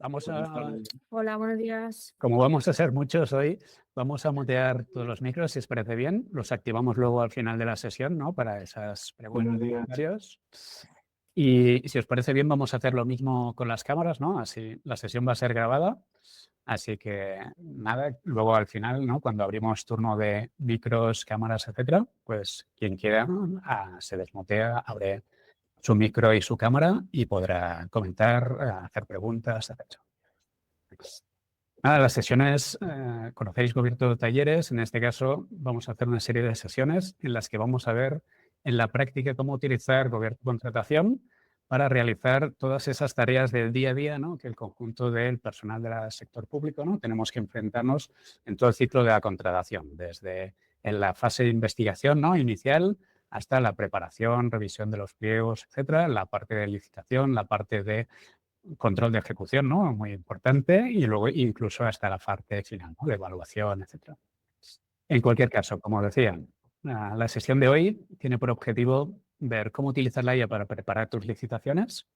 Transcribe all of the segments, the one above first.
Vamos Buenas a, tardes. Hola, buenos días. como vamos a ser muchos hoy, vamos a mutear todos los micros, si os parece bien. Los activamos luego al final de la sesión, ¿no? Para esas preguntas Buenos y días. comentarios. Y si os parece bien, vamos a hacer lo mismo con las cámaras, ¿no? Así la sesión va a ser grabada. Así que nada, luego al final, ¿no? Cuando abrimos turno de micros, cámaras, etcétera, pues quien quiera se desmutea, abre su micro y su cámara y podrá comentar, hacer preguntas, etcétera. Las sesiones, conocéis Gobierno Talleres. En este caso vamos a hacer una serie de sesiones en las que vamos a ver en la práctica cómo utilizar Gobierno Contratación para realizar todas esas tareas del día a día, ¿no? Que el conjunto del personal del sector público, ¿no? Tenemos que enfrentarnos en todo el ciclo de la contratación, desde en la fase de investigación, ¿no? Inicial hasta la preparación, revisión de los pliegos, etcétera, la parte de licitación, la parte de control de ejecución, ¿no? Muy importante, y luego incluso hasta la parte final, ¿no? De evaluación, etcétera. En cualquier caso, como decía, la sesión de hoy tiene por objetivo ver cómo utilizar la IA para preparar tus licitaciones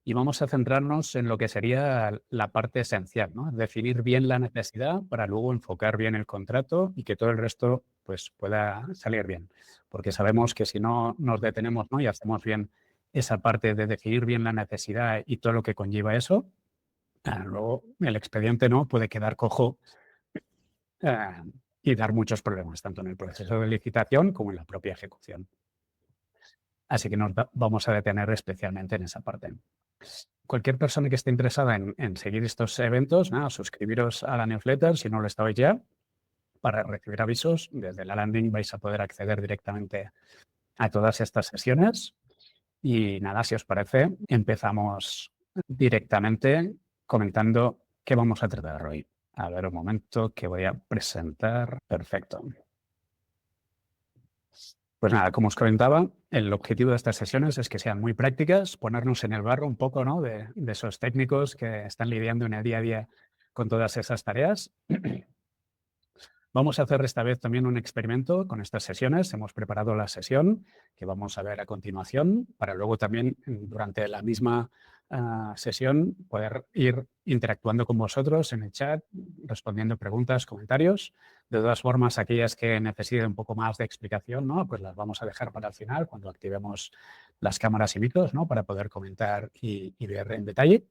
y vamos a centrarnos en lo que sería la parte esencial, ¿no? Definir bien la necesidad para luego enfocar bien el contrato y que todo el resto pues, pueda salir bien. Porque sabemos que si no nos detenemos, ¿no? Y hacemos bien esa parte de definir bien la necesidad y todo lo que conlleva eso, luego el expediente, ¿no? Puede quedar cojo y dar muchos problemas, tanto en el proceso de licitación como en la propia ejecución. Así que nos vamos a detener especialmente en esa parte. Cualquier persona que esté interesada en seguir estos eventos, suscribiros a la newsletter si no lo estabais ya, para recibir avisos. Desde la landing vais a poder acceder directamente a todas estas sesiones. Y nada, si os parece, empezamos directamente comentando qué vamos a tratar hoy. A ver, un momento que voy a presentar. Perfecto. Pues nada, como os comentaba, el objetivo de estas sesiones es que sean muy prácticas, ponernos en el barro un poco, ¿no? de esos técnicos que están lidiando en el día a día con todas esas tareas. Vamos a hacer esta vez también un experimento con estas sesiones. Hemos preparado la sesión que vamos a ver a continuación para luego también durante la misma sesión poder ir interactuando con vosotros en el chat, respondiendo preguntas, comentarios. De todas formas, aquellas que necesiten un poco más de explicación, ¿no? Pues las vamos a dejar para el final cuando activemos las cámaras y micros, ¿no? Para poder comentar y ver en detalle.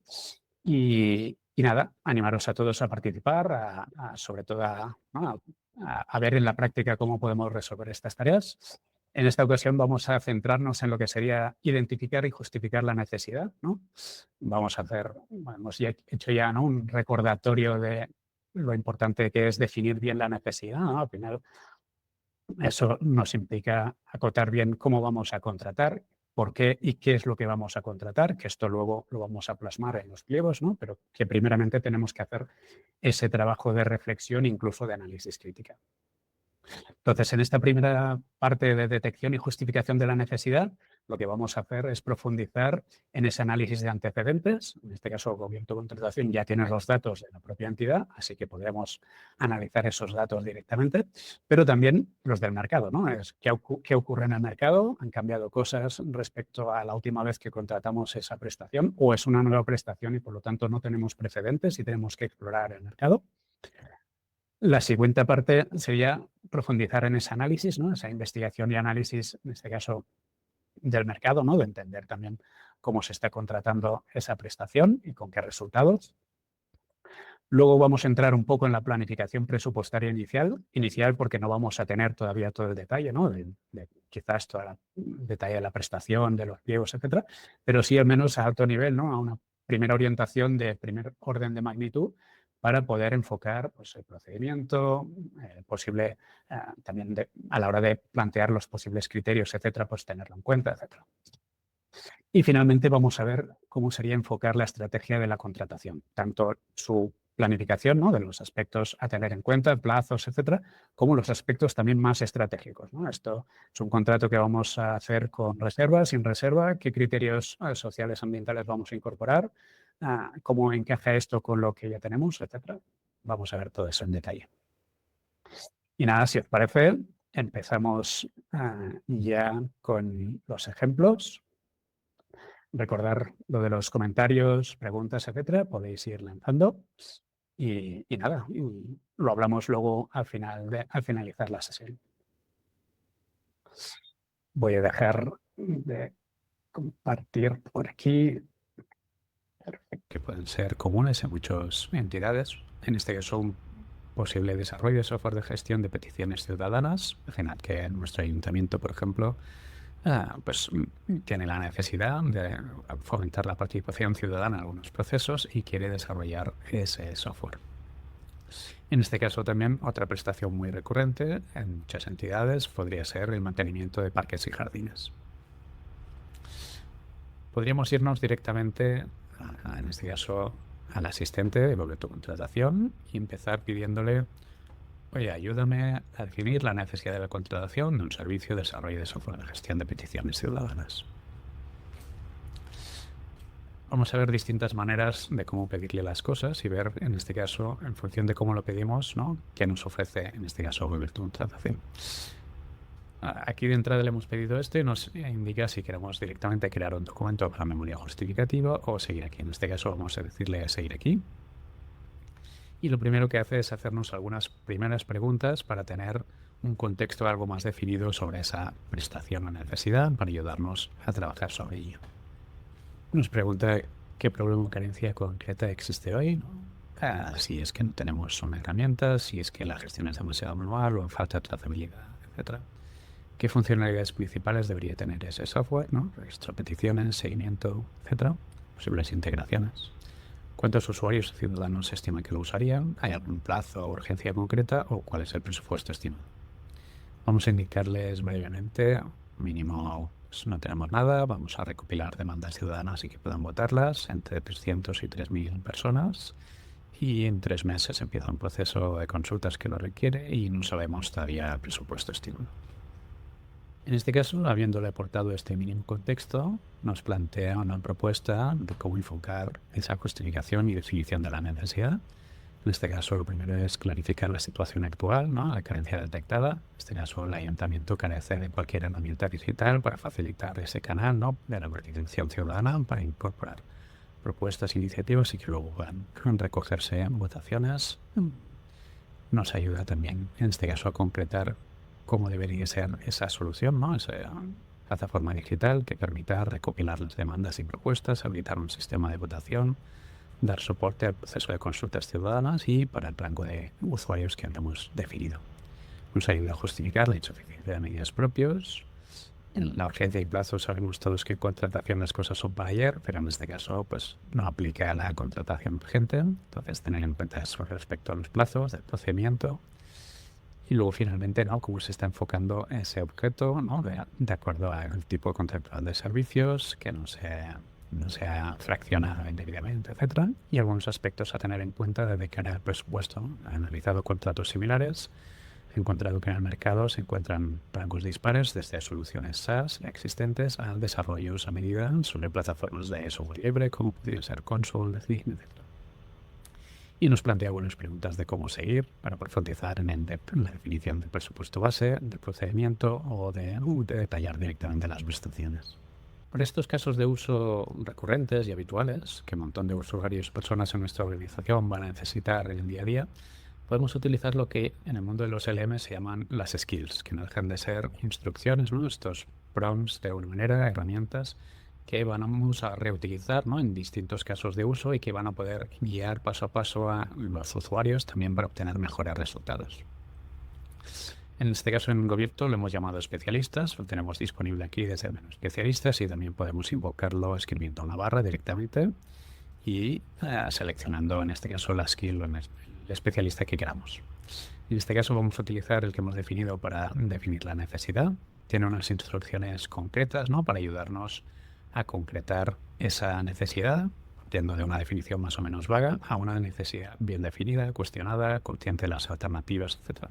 Y nada, animaros a todos a participar, sobre todo a ver en la práctica cómo podemos resolver estas tareas. En esta ocasión vamos a centrarnos en lo que sería identificar y justificar la necesidad, ¿no? Vamos a hacer, hemos hecho ya, ¿no? Un recordatorio de lo importante que es definir bien la necesidad, ¿no? Al final, eso nos implica acotar bien cómo vamos a contratar, por qué y qué es lo que vamos a contratar, que esto luego lo vamos a plasmar en los pliegos, ¿no? Pero que primeramente tenemos que hacer ese trabajo de reflexión, incluso de análisis crítica. Entonces, en esta primera parte de detección y justificación de la necesidad, lo que vamos a hacer es profundizar en ese análisis de antecedentes. En este caso, Gobierno de Contratación ya tiene los datos de la propia entidad, así que podremos analizar esos datos directamente, pero también los del mercado, ¿no? ¿Qué ocurre en el mercado? ¿Han cambiado cosas respecto a la última vez que contratamos esa prestación? ¿O es una nueva prestación y, por lo tanto, no tenemos precedentes y tenemos que explorar el mercado? La siguiente parte sería profundizar en ese análisis, ¿no? Esa investigación y análisis, en este caso, del mercado, ¿no? De entender también cómo se está contratando esa prestación y con qué resultados. Luego vamos a entrar un poco en la planificación presupuestaria inicial porque no vamos a tener todavía todo el detalle, ¿no? De quizás todo el detalle de la prestación, de los pliegos, etcétera, pero sí al menos a alto nivel, ¿no? A una primera orientación de primer orden de magnitud para poder enfocar pues, el procedimiento, posible también a la hora de plantear los posibles criterios, etcétera, pues tenerlo en cuenta, etcétera. Y finalmente vamos a ver cómo sería enfocar la estrategia de la contratación, tanto su planificación, ¿no? De los aspectos a tener en cuenta, plazos, etcétera, como los aspectos también más estratégicos, ¿no? Esto es un contrato que vamos a hacer con reserva, sin reserva, qué criterios sociales, ambientales vamos a incorporar, cómo encaja esto con lo que ya tenemos, etcétera. Vamos a ver todo eso en detalle. Y nada, si os parece, empezamos ya con los ejemplos. recordar lo de los comentarios, preguntas, etcétera, podéis ir lanzando y nada, y lo hablamos luego al finalizar la sesión. Voy a dejar de compartir por aquí. Que pueden ser comunes en muchas entidades. En este caso, un posible desarrollo de software de gestión de peticiones ciudadanas. Imaginad que nuestro ayuntamiento, por ejemplo, pues tiene la necesidad de fomentar la participación ciudadana en algunos procesos y quiere desarrollar ese software. En este caso también otra prestación muy recurrente en muchas entidades podría ser el mantenimiento de parques y jardines. Podríamos irnos directamente, en este caso, al asistente de boleto de contratación y empezar pidiéndole: oye, ayúdame a definir la necesidad de la contratación de un servicio de desarrollo de software de gestión de peticiones ciudadanas. Vamos a ver distintas maneras de cómo pedirle las cosas y ver, en este caso, en función de cómo lo pedimos, ¿no?, qué nos ofrece, en este caso, boleto de contratación. Aquí de entrada le hemos pedido esto y nos indica si queremos directamente crear un documento para memoria justificativa o seguir aquí. En este caso vamos a decirle seguir aquí. Y lo primero que hace es hacernos algunas primeras preguntas para tener un contexto algo más definido sobre esa prestación o necesidad para ayudarnos a trabajar sobre ello. Nos pregunta qué problema o carencia concreta existe hoy, ¿no? Si es que no tenemos una herramienta, si es que la gestión es demasiado manual o falta trazabilidad, etcétera. ¿Qué funcionalidades principales debería tener ese software, ¿no? Registro de peticiones, seguimiento, etcétera. Posibles integraciones. ¿Cuántos usuarios o ciudadanos se estima que lo usarían? ¿Hay algún plazo o urgencia concreta? ¿O cuál es el presupuesto estimado? Vamos a indicarles brevemente, mínimo, pues no tenemos nada, vamos a recopilar demandas ciudadanas y que puedan votarlas entre 300 y 3.000 personas. Y en 3 meses empieza un proceso de consultas que lo requiere y no sabemos todavía el presupuesto estimado. En este caso, habiéndole aportado este mínimo contexto, nos plantea una propuesta de cómo enfocar esa justificación y definición de la necesidad. En este caso, lo primero es clarificar la situación actual, ¿no?, la carencia detectada. En este caso, el ayuntamiento carece de cualquier herramienta digital para facilitar ese canal, ¿no?, de la participación ciudadana para incorporar propuestas, iniciativas y que luego puedan recogerse en votaciones. Nos ayuda también, en este caso, a concretar cómo debería ser esa solución, ¿no?, esa plataforma digital que permita recopilar las demandas y propuestas, habilitar un sistema de votación, dar soporte al proceso de consultas ciudadanas y para el rango de usuarios que hemos definido. Nos ayuda a justificar la insuficiencia de medios propios. En la urgencia y plazo sabemos todos que contratación las cosas son para ayer, pero en este caso pues no aplica a la contratación urgente. Entonces tener en cuenta eso respecto a los plazos del procedimiento. Y luego finalmente, ¿no?, cómo se está enfocando ese objeto, ¿no?, de acuerdo al tipo contractual de servicios, que no sea fraccionado indebidamente, etcétera. Y algunos aspectos a tener en cuenta de cara al presupuesto. Ha analizado contratos similares, he encontrado que en el mercado se encuentran rangos dispares desde soluciones SaaS existentes a desarrollos a medida sobre plataformas de software libre, como podría ser Console, etc. Y nos plantea algunas preguntas de cómo seguir para profundizar en la definición del presupuesto base, del procedimiento o de detallar directamente las prestaciones. Para estos casos de uso recurrentes y habituales, que un montón de usuarios y personas en nuestra organización van a necesitar en el día a día, podemos utilizar lo que en el mundo de los LM se llaman las skills, que no dejan de ser instrucciones, ¿no?, estos prompts de alguna manera, herramientas que vamos a reutilizar, ¿no?, en distintos casos de uso y que van a poder guiar paso a paso a los usuarios también para obtener mejores resultados. En este caso en Gobierto lo hemos llamado especialistas, lo tenemos disponible aquí desde el menú especialistas y también podemos invocarlo escribiendo una barra directamente y seleccionando en este caso la skill o el especialista que queramos. En este caso vamos a utilizar el que hemos definido para definir la necesidad. Tiene unas instrucciones concretas, ¿no?, para ayudarnos a concretar esa necesidad, partiendo de una definición más o menos vaga a una necesidad bien definida, cuestionada, consciente de las alternativas, etc.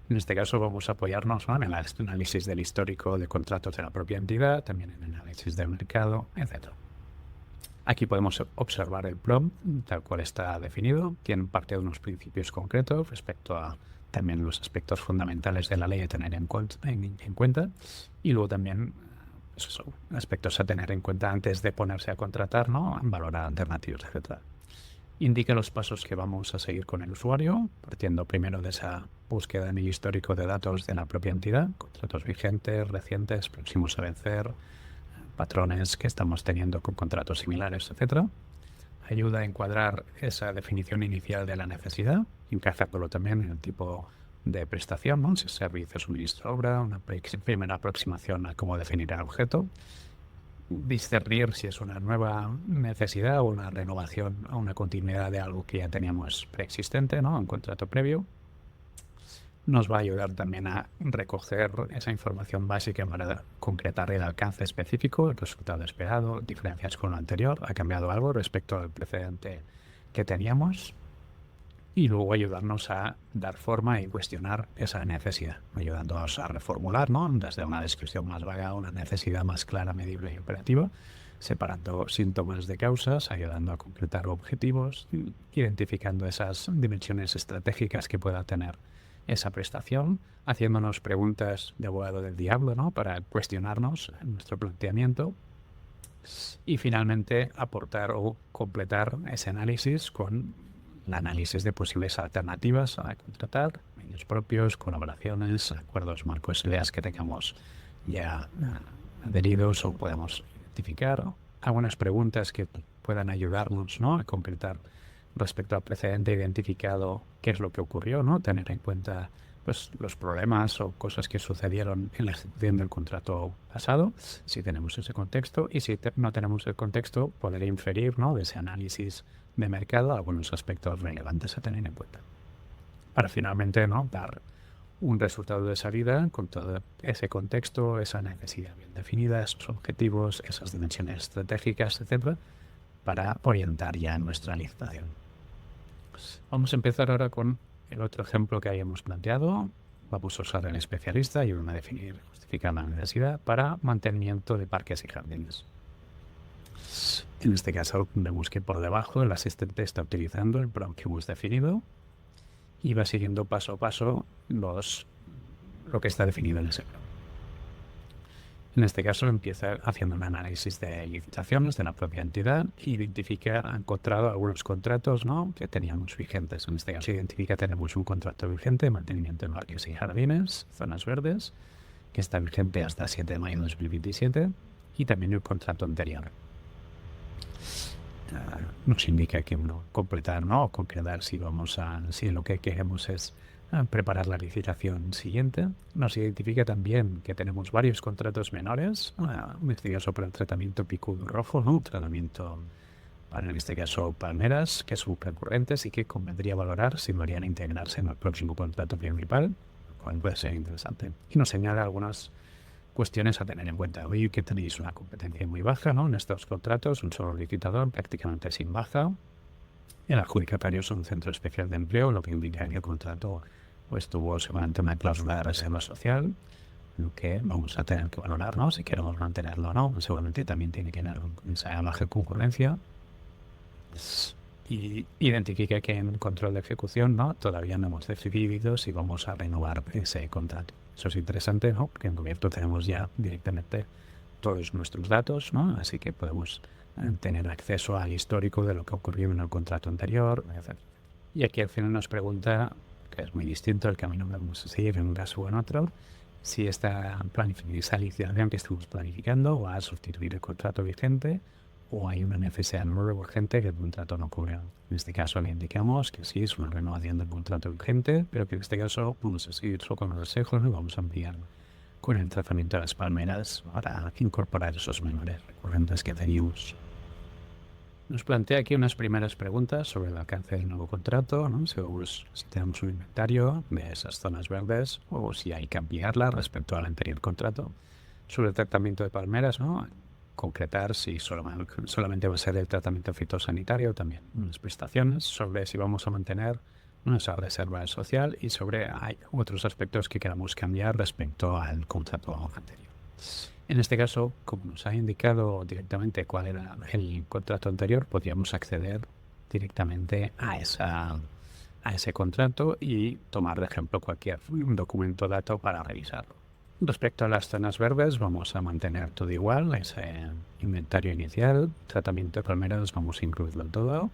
En este caso vamos a apoyarnos, ¿no?, en el análisis del histórico de contratos de la propia entidad, también en el análisis del mercado, etc. Aquí podemos observar el prompt tal cual está definido. Tiene parte de unos principios concretos respecto a también los aspectos fundamentales de la ley a tener en cuenta. Y luego también Esos son aspectos a tener en cuenta antes de ponerse a contratar, ¿no? Valorar alternativas, etcétera. Indica los pasos que vamos a seguir con el usuario, partiendo primero de esa búsqueda en el histórico de datos de la propia entidad, contratos vigentes, recientes, próximos a vencer, patrones que estamos teniendo con contratos similares, etcétera. Ayuda a encuadrar esa definición inicial de la necesidad, encajándolo también en el tipo de prestación, ¿no? Si es servicio, suministro, obra, una primera aproximación a cómo definir el objeto, discernir si es una nueva necesidad o una renovación o una continuidad de algo que ya teníamos preexistente, ¿no? Un contrato previo. Nos va a ayudar también a recoger esa información básica para concretar el alcance específico, el resultado esperado, diferencias con lo anterior, ha cambiado algo respecto al precedente que teníamos, y luego ayudarnos a dar forma y cuestionar esa necesidad, ayudándonos a reformular, ¿no? Desde una descripción más vaga a una necesidad más clara, medible y operativa, separando síntomas de causas, ayudando a concretar objetivos, identificando esas dimensiones estratégicas que pueda tener esa prestación, haciéndonos preguntas de abogado del diablo, ¿no? Para cuestionarnos nuestro planteamiento y finalmente aportar o completar ese análisis con el análisis de posibles alternativas a contratar, medios propios, colaboraciones, acuerdos marcos, ideas que tengamos ya adheridos o podemos identificar, algunas preguntas que puedan ayudarnos, ¿no? A concretar respecto al precedente identificado qué es lo que ocurrió, ¿no? Tener en cuenta pues, los problemas o cosas que sucedieron en la ejecución del contrato pasado, si tenemos ese contexto, y si no tenemos el contexto, poder inferir, ¿no? De ese análisis de mercado algunos aspectos relevantes a tener en cuenta. Para finalmente, ¿no? Dar un resultado de salida con todo ese contexto, esa necesidad bien definida, esos objetivos, esas dimensiones estratégicas, etcétera, para orientar ya nuestra licitación. Vamos a empezar ahora con el otro ejemplo que hayamos planteado. Vamos a usar el especialista y vamos a definir, justificar la necesidad para mantenimiento de parques y jardines. En este caso, vemos que por debajo el asistente está utilizando el prompt que hemos definido y va siguiendo paso a paso lo que está definido en ese prompt. En este caso empieza haciendo un análisis de licitaciones de la propia entidad e ha encontrado algunos contratos, ¿no? Que teníamos vigentes. En este caso identifica que tenemos un contrato vigente de mantenimiento de parques y jardines, zonas verdes, que está vigente hasta 7 de mayo de 2027, y también el contrato anterior. Nos indica que completar, ¿no? O concretar si lo que queremos es preparar la licitación siguiente. Nos identifica también que tenemos varios contratos menores, en este caso para el tratamiento picudo rojo, ¿no? Tratamiento para, en este caso, palmeras, que son recurrentes y que convendría valorar si deberían integrarse en el próximo contrato principal, lo cual puede ser interesante. Y nos señala algunas cuestiones a tener en cuenta. Hoy que tenéis una competencia muy baja, ¿no? En estos contratos, un solo licitador, prácticamente sin baja. El adjudicatario es un centro especial de empleo, lo que indica que el contrato pues tuvo seguramente una cláusula de reserva social, lo que vamos a tener que valorar, ¿no? Si queremos mantenerlo o no. Seguramente también tiene que tener esa baja concurrencia. Y identifica que en el control de ejecución, ¿no? Todavía no hemos decidido si vamos a renovar ese contrato. Eso es interesante, ¿no? Porque en Cubierto tenemos ya directamente todos nuestros datos, ¿no? Así que podemos tener acceso al histórico de lo que ocurrió en el contrato anterior, etc. Y aquí al final nos pregunta, que es muy distinto el camino que vamos a seguir en un caso o en otro, si esa licitación que estamos planificando va a sustituir el contrato vigente o hay una necesidad nueva urgente que el contrato no cubre. En este caso le indicamos que sí, es una renovación del contrato vigente, pero que en este caso vamos a seguir solo con los resejos y vamos a ampliar con el tratamiento de las palmeras para incorporar esos menores recurrentes que teníamos. Nos plantea aquí unas primeras preguntas sobre el alcance del nuevo contrato, ¿no? Si tenemos un inventario de esas zonas verdes o si hay que ampliarla respecto al anterior contrato. Sobre el tratamiento de palmeras, ¿no? Concretar si solamente va a ser el tratamiento fitosanitario o también unas prestaciones, sobre si vamos a mantener esa reserva social y sobre hay otros aspectos que queramos cambiar respecto al contrato anterior. En este caso, como nos ha indicado directamente cuál era el contrato anterior, podríamos acceder directamente a ese contrato y tomar de ejemplo cualquier documento dato para revisarlo. Respecto a las zonas verdes, vamos a mantener todo igual, ese inventario inicial, tratamiento de palmeras vamos a incluirlo todo,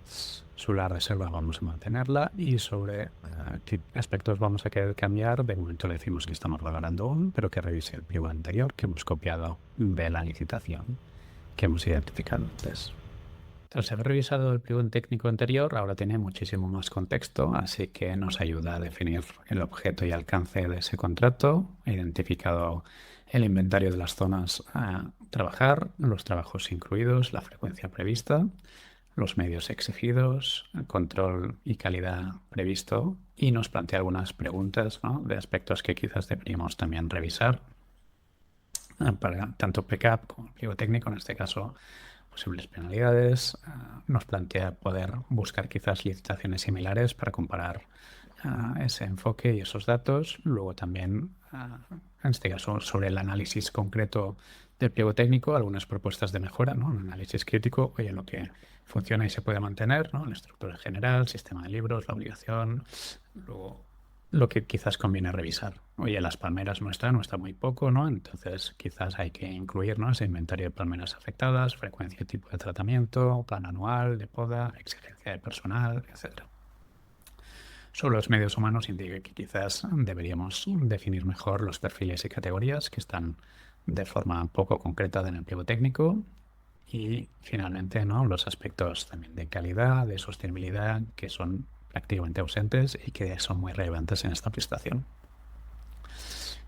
sobre la reserva vamos a mantenerla y sobre qué aspectos vamos a querer cambiar, de momento le decimos que estamos valorando aún, pero que revise el pliego anterior que hemos copiado de la licitación que hemos identificado antes. Tras haber revisado el pliego técnico anterior, ahora tiene muchísimo más contexto, así que nos ayuda a definir el objeto y alcance de ese contrato, identificado el inventario de las zonas a trabajar, los trabajos incluidos, la frecuencia prevista, los medios exigidos, el control y calidad previsto, y nos plantea algunas preguntas, ¿no?, de aspectos que quizás deberíamos también revisar para tanto PCAP como el pliego técnico, en este caso posibles penalidades. Nos plantea poder buscar quizás licitaciones similares para comparar ese enfoque y esos datos. Luego también, en este caso, sobre el análisis concreto del pliego técnico, algunas propuestas de mejora, ¿no? Un análisis crítico, oye, lo que funciona y se puede mantener, ¿no? La estructura general, sistema de libros, la obligación. Luego, lo que quizás conviene revisar. Oye, las palmeras no está muy poco, ¿no? Entonces quizás hay que incluir, ¿no?, ese inventario de palmeras afectadas, frecuencia y tipo de tratamiento, plan anual de poda, exigencia de personal, etc. Sobre los medios humanos indica que quizás deberíamos definir mejor los perfiles y categorías que están de forma poco concreta en el pliego técnico. Y finalmente, ¿no?, los aspectos también de calidad, de sostenibilidad, que son prácticamente ausentes y que son muy relevantes en esta prestación.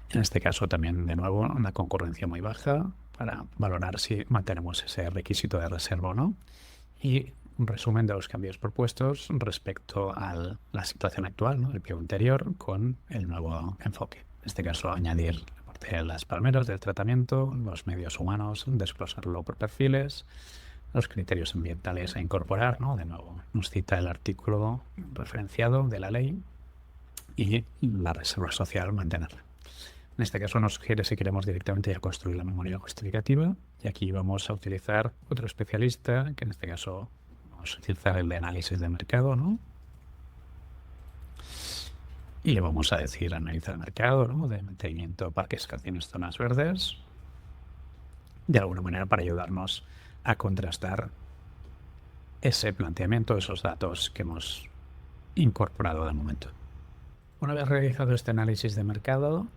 En este caso también, de nuevo, una concurrencia muy baja para valorar si mantenemos ese requisito de reserva o no. Y un resumen de los cambios propuestos respecto a la situación actual, ¿no?, del pliego anterior con el nuevo enfoque. En este caso, añadir la parte de las palmeras del tratamiento, los medios humanos, desglosarlo por perfiles, los criterios ambientales a incorporar, ¿no? De nuevo, nos cita el artículo referenciado de la ley y la reserva social mantenerla. En este caso nos sugiere si queremos directamente ya construir la memoria justificativa, y aquí vamos a utilizar otro especialista, que en este caso vamos a utilizar el de análisis de mercado, ¿no? Y le vamos a decir analizar el mercado, ¿no?, de mantenimiento, parques, canciones, zonas verdes, de alguna manera para ayudarnos a contrastar ese planteamiento, esos datos que hemos incorporado de momento. Una vez realizado este análisis de mercado,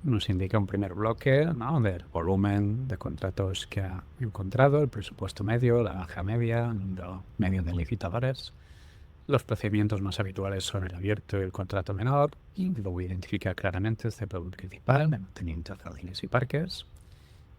nos indica un primer bloque, ¿no?, del volumen de contratos que ha encontrado, el presupuesto medio, la baja media, el número medio de licitadores. Los procedimientos más habituales son el abierto y el contrato menor, y luego identifica claramente el CPV principal de mantenimiento de jardines y parques.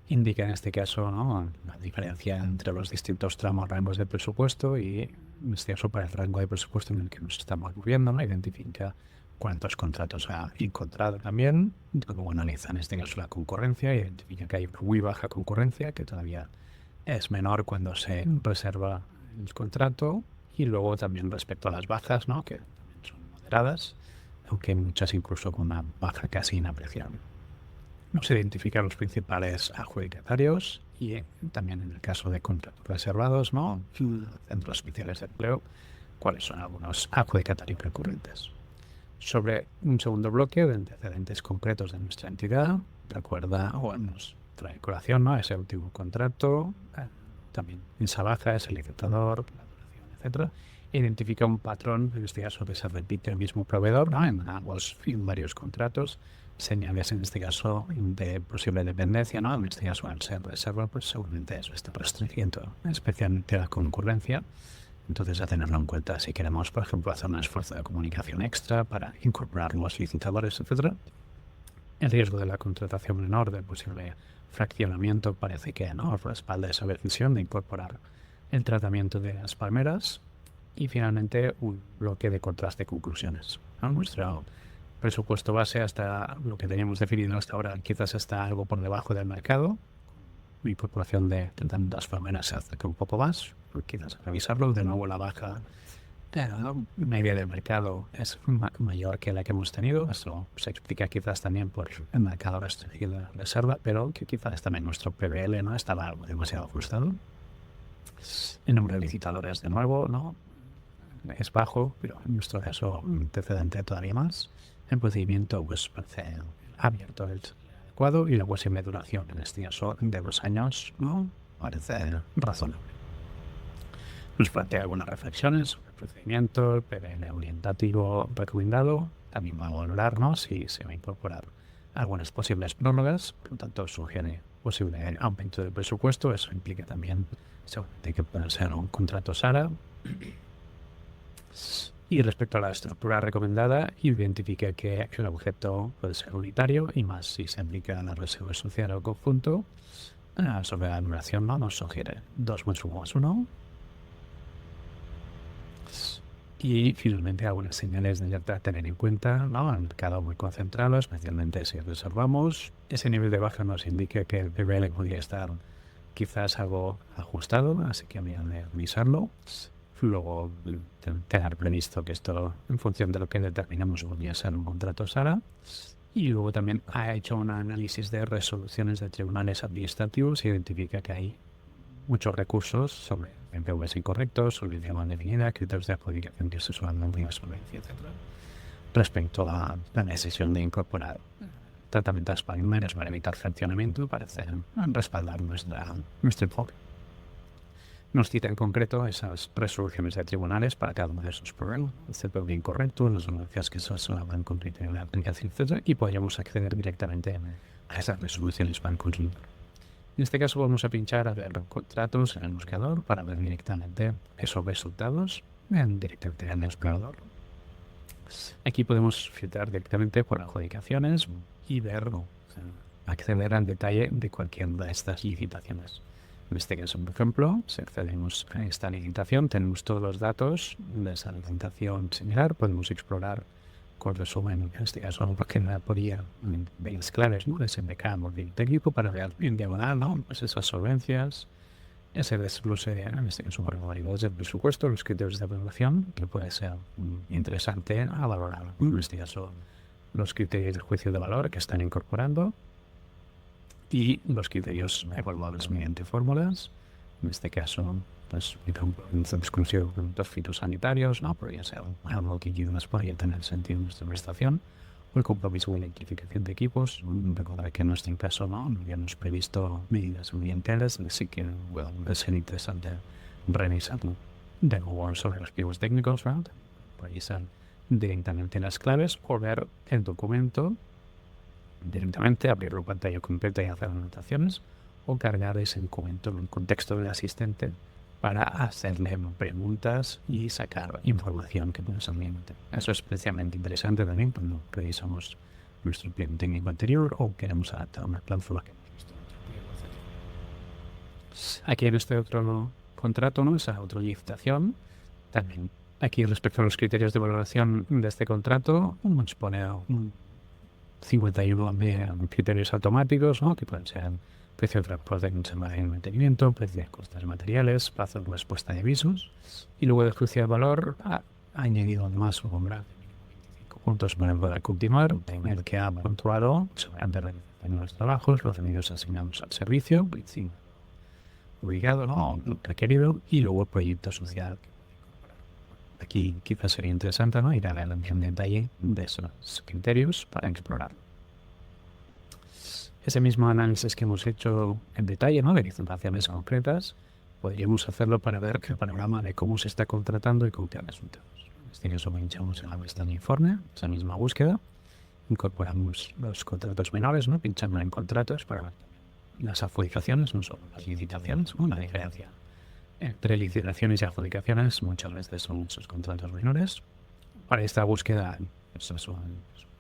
Indica en este caso, ¿no?, la diferencia entre los distintos rangos de presupuesto, y en este caso para el rango de presupuesto en el que nos estamos moviendo, ¿no?, identifica cuántos contratos ha encontrado también. Luego analiza en este caso la concurrencia, identifica que hay muy baja concurrencia, que todavía es menor cuando se reserva el contrato, y luego también respecto a las bajas, ¿no?, que también son moderadas, aunque muchas incluso con una baja casi inapreciable. Nos identifican los principales adjudicatarios y también en el caso de contratos reservados, ¿no?, centros especiales de empleo, cuáles son algunos adjudicatarios recurrentes. Sobre un segundo bloque de antecedentes concretos de nuestra entidad, recuerda o nos trae colación, ¿no?, ese último contrato, también esa baja, ese licitador, la duración, etcétera. Identifica un patrón, en este caso que se repite el mismo proveedor, ¿no?, en varios contratos. Señales en este caso de posible dependencia, ¿no?, en este caso al ser reserva, pues seguramente eso está restringiendo especialmente la concurrencia. Entonces, a tenerlo en cuenta si queremos, por ejemplo, hacer un esfuerzo de comunicación extra para incorporar los licitadores, etc. El riesgo de la contratación menor, de posible fraccionamiento, parece que no respalda esa decisión de incorporar el tratamiento de las palmeras. Y finalmente, un bloque de contraste de conclusiones, ¿no? Nuestro presupuesto base, hasta lo que teníamos definido hasta ahora, quizás está algo por debajo del mercado. Mi incorporación de tantas palmeras se acerca un poco más, quizás revisarlo. De nuevo, la baja media del mercado es mayor que la que hemos tenido. Esto se explica quizás también por el mercado restringido de reserva, pero que quizás también nuestro PBL, ¿no?, estaba algo demasiado ajustado. El número de licitadores, de nuevo, ¿no?, es bajo, pero en nuestro caso antecedente todavía más. El procedimiento, pues parece abierto, adecuado y la posible duración, en este caso de 2 años, ¿no? Parece razonable. Nos plantea algunas reflexiones sobre el procedimiento, el PBN orientativo recomendado. También va a valorar, ¿no?, si se va a incorporar algunas posibles prórrogas. Por lo tanto, sugiere posible aumento del presupuesto. Eso implica también seguramente que pueda ser un contrato SARA. Y respecto a la estructura recomendada, identifica que el objeto puede ser unitario y más si se aplica la reserva social o conjunto. Sobre la duración, ¿no?, nos sugiere 2 más 1. Y finalmente algunas señales de alerta a tener en cuenta, ¿no? El mercado muy concentrado, especialmente si reservamos. Ese nivel de baja nos indica que el PBL podría estar quizás algo ajustado, así que habría de revisarlo. Luego tener previsto que esto, en función de lo que determinamos, podría ser un contrato SARA. Y luego también ha hecho un análisis de resoluciones de tribunales administrativos y identifica que hay muchos recursos sobre MPVs incorrectos, solución definida, criterios de adjudicación que se suelen en solvencia, etc. Respecto a la decisión de incorporar tratamientos parimarios para evitar fraccionamiento, parece respaldar nuestro enfoque. Nos cita en concreto esas resoluciones de tribunales para cada uno de esos problemas, el CPV incorrecto, las denuncias que se solapan con criterio de aplicación, etc. Y podríamos acceder directamente a esas resoluciones para el consultor. En este caso vamos a pinchar a ver contratos en el buscador para ver directamente esos resultados directamente en el explorador. Aquí podemos filtrar directamente por adjudicaciones y ver, acceder al detalle de cualquiera de estas licitaciones. En este caso, por ejemplo, si accedemos a esta licitación, tenemos todos los datos de esa licitación similar, podemos explorar con resumen, en este caso, porque no podía ver claves, ¿no?, de SMK de equipo para ver en diagonal, ¿no?, pues esas solvencias, ese desglose, en este caso, por variables del presupuesto, los criterios de evaluación, que puede ser interesante a valorar. En este caso, los criterios de juicio de valor que están incorporando y los criterios evaluables mediante fórmulas. En este caso, pues, en exclusión de productos fitosanitarios, ¿no?, podría ser algo que más podría tener sentido en nuestra prestación, o el compromiso de identificación de equipos. Recordar que en nuestro caso no habíamos previsto medidas ambientales, así que bueno, va a ser interesante revisar de nuevo sobre los equipos técnicos, ¿verdad?, revisar directamente las claves o ver el documento directamente, abrir la pantalla completa y hacer anotaciones, o cargar ese documento en el contexto del asistente para hacerle preguntas y sacar información que nos ambiente. Eso es especialmente interesante también cuando revisamos nuestro plan técnico anterior o queremos adaptar una cláusula que hemos visto. Aquí en este otro contrato, ¿no?, esa otra licitación, también aquí respecto a los criterios de valoración de este contrato, nos pone 51 criterios automáticos, ¿no?, que pueden ser precio de transporte en mantenimiento, precio de costes materiales, plazo de respuesta de avisos, y luego de juicio de valor ha añadido además un umbral de 25 puntos para poder continuar, en el que ha puntuado sobre la realización de los trabajos, los medios asignados al servicio, ubicado, ¿no?, requerido, y luego el proyecto social. Aquí quizás sería interesante, ¿no?, ir a la en detalle de esos criterios para explorar. Ese mismo análisis que hemos hecho en detalle, ¿no?, de licitaciones concretas, podríamos hacerlo para ver el panorama de cómo se está contratando y con qué resultados. En este caso, pinchamos en la pestaña de informe, esa misma búsqueda, incorporamos los contratos menores, ¿no?, pinchando en contratos para ver las adjudicaciones, no solo las licitaciones, una diferencia entre licitaciones y adjudicaciones muchas veces son esos contratos menores. Para esta búsqueda,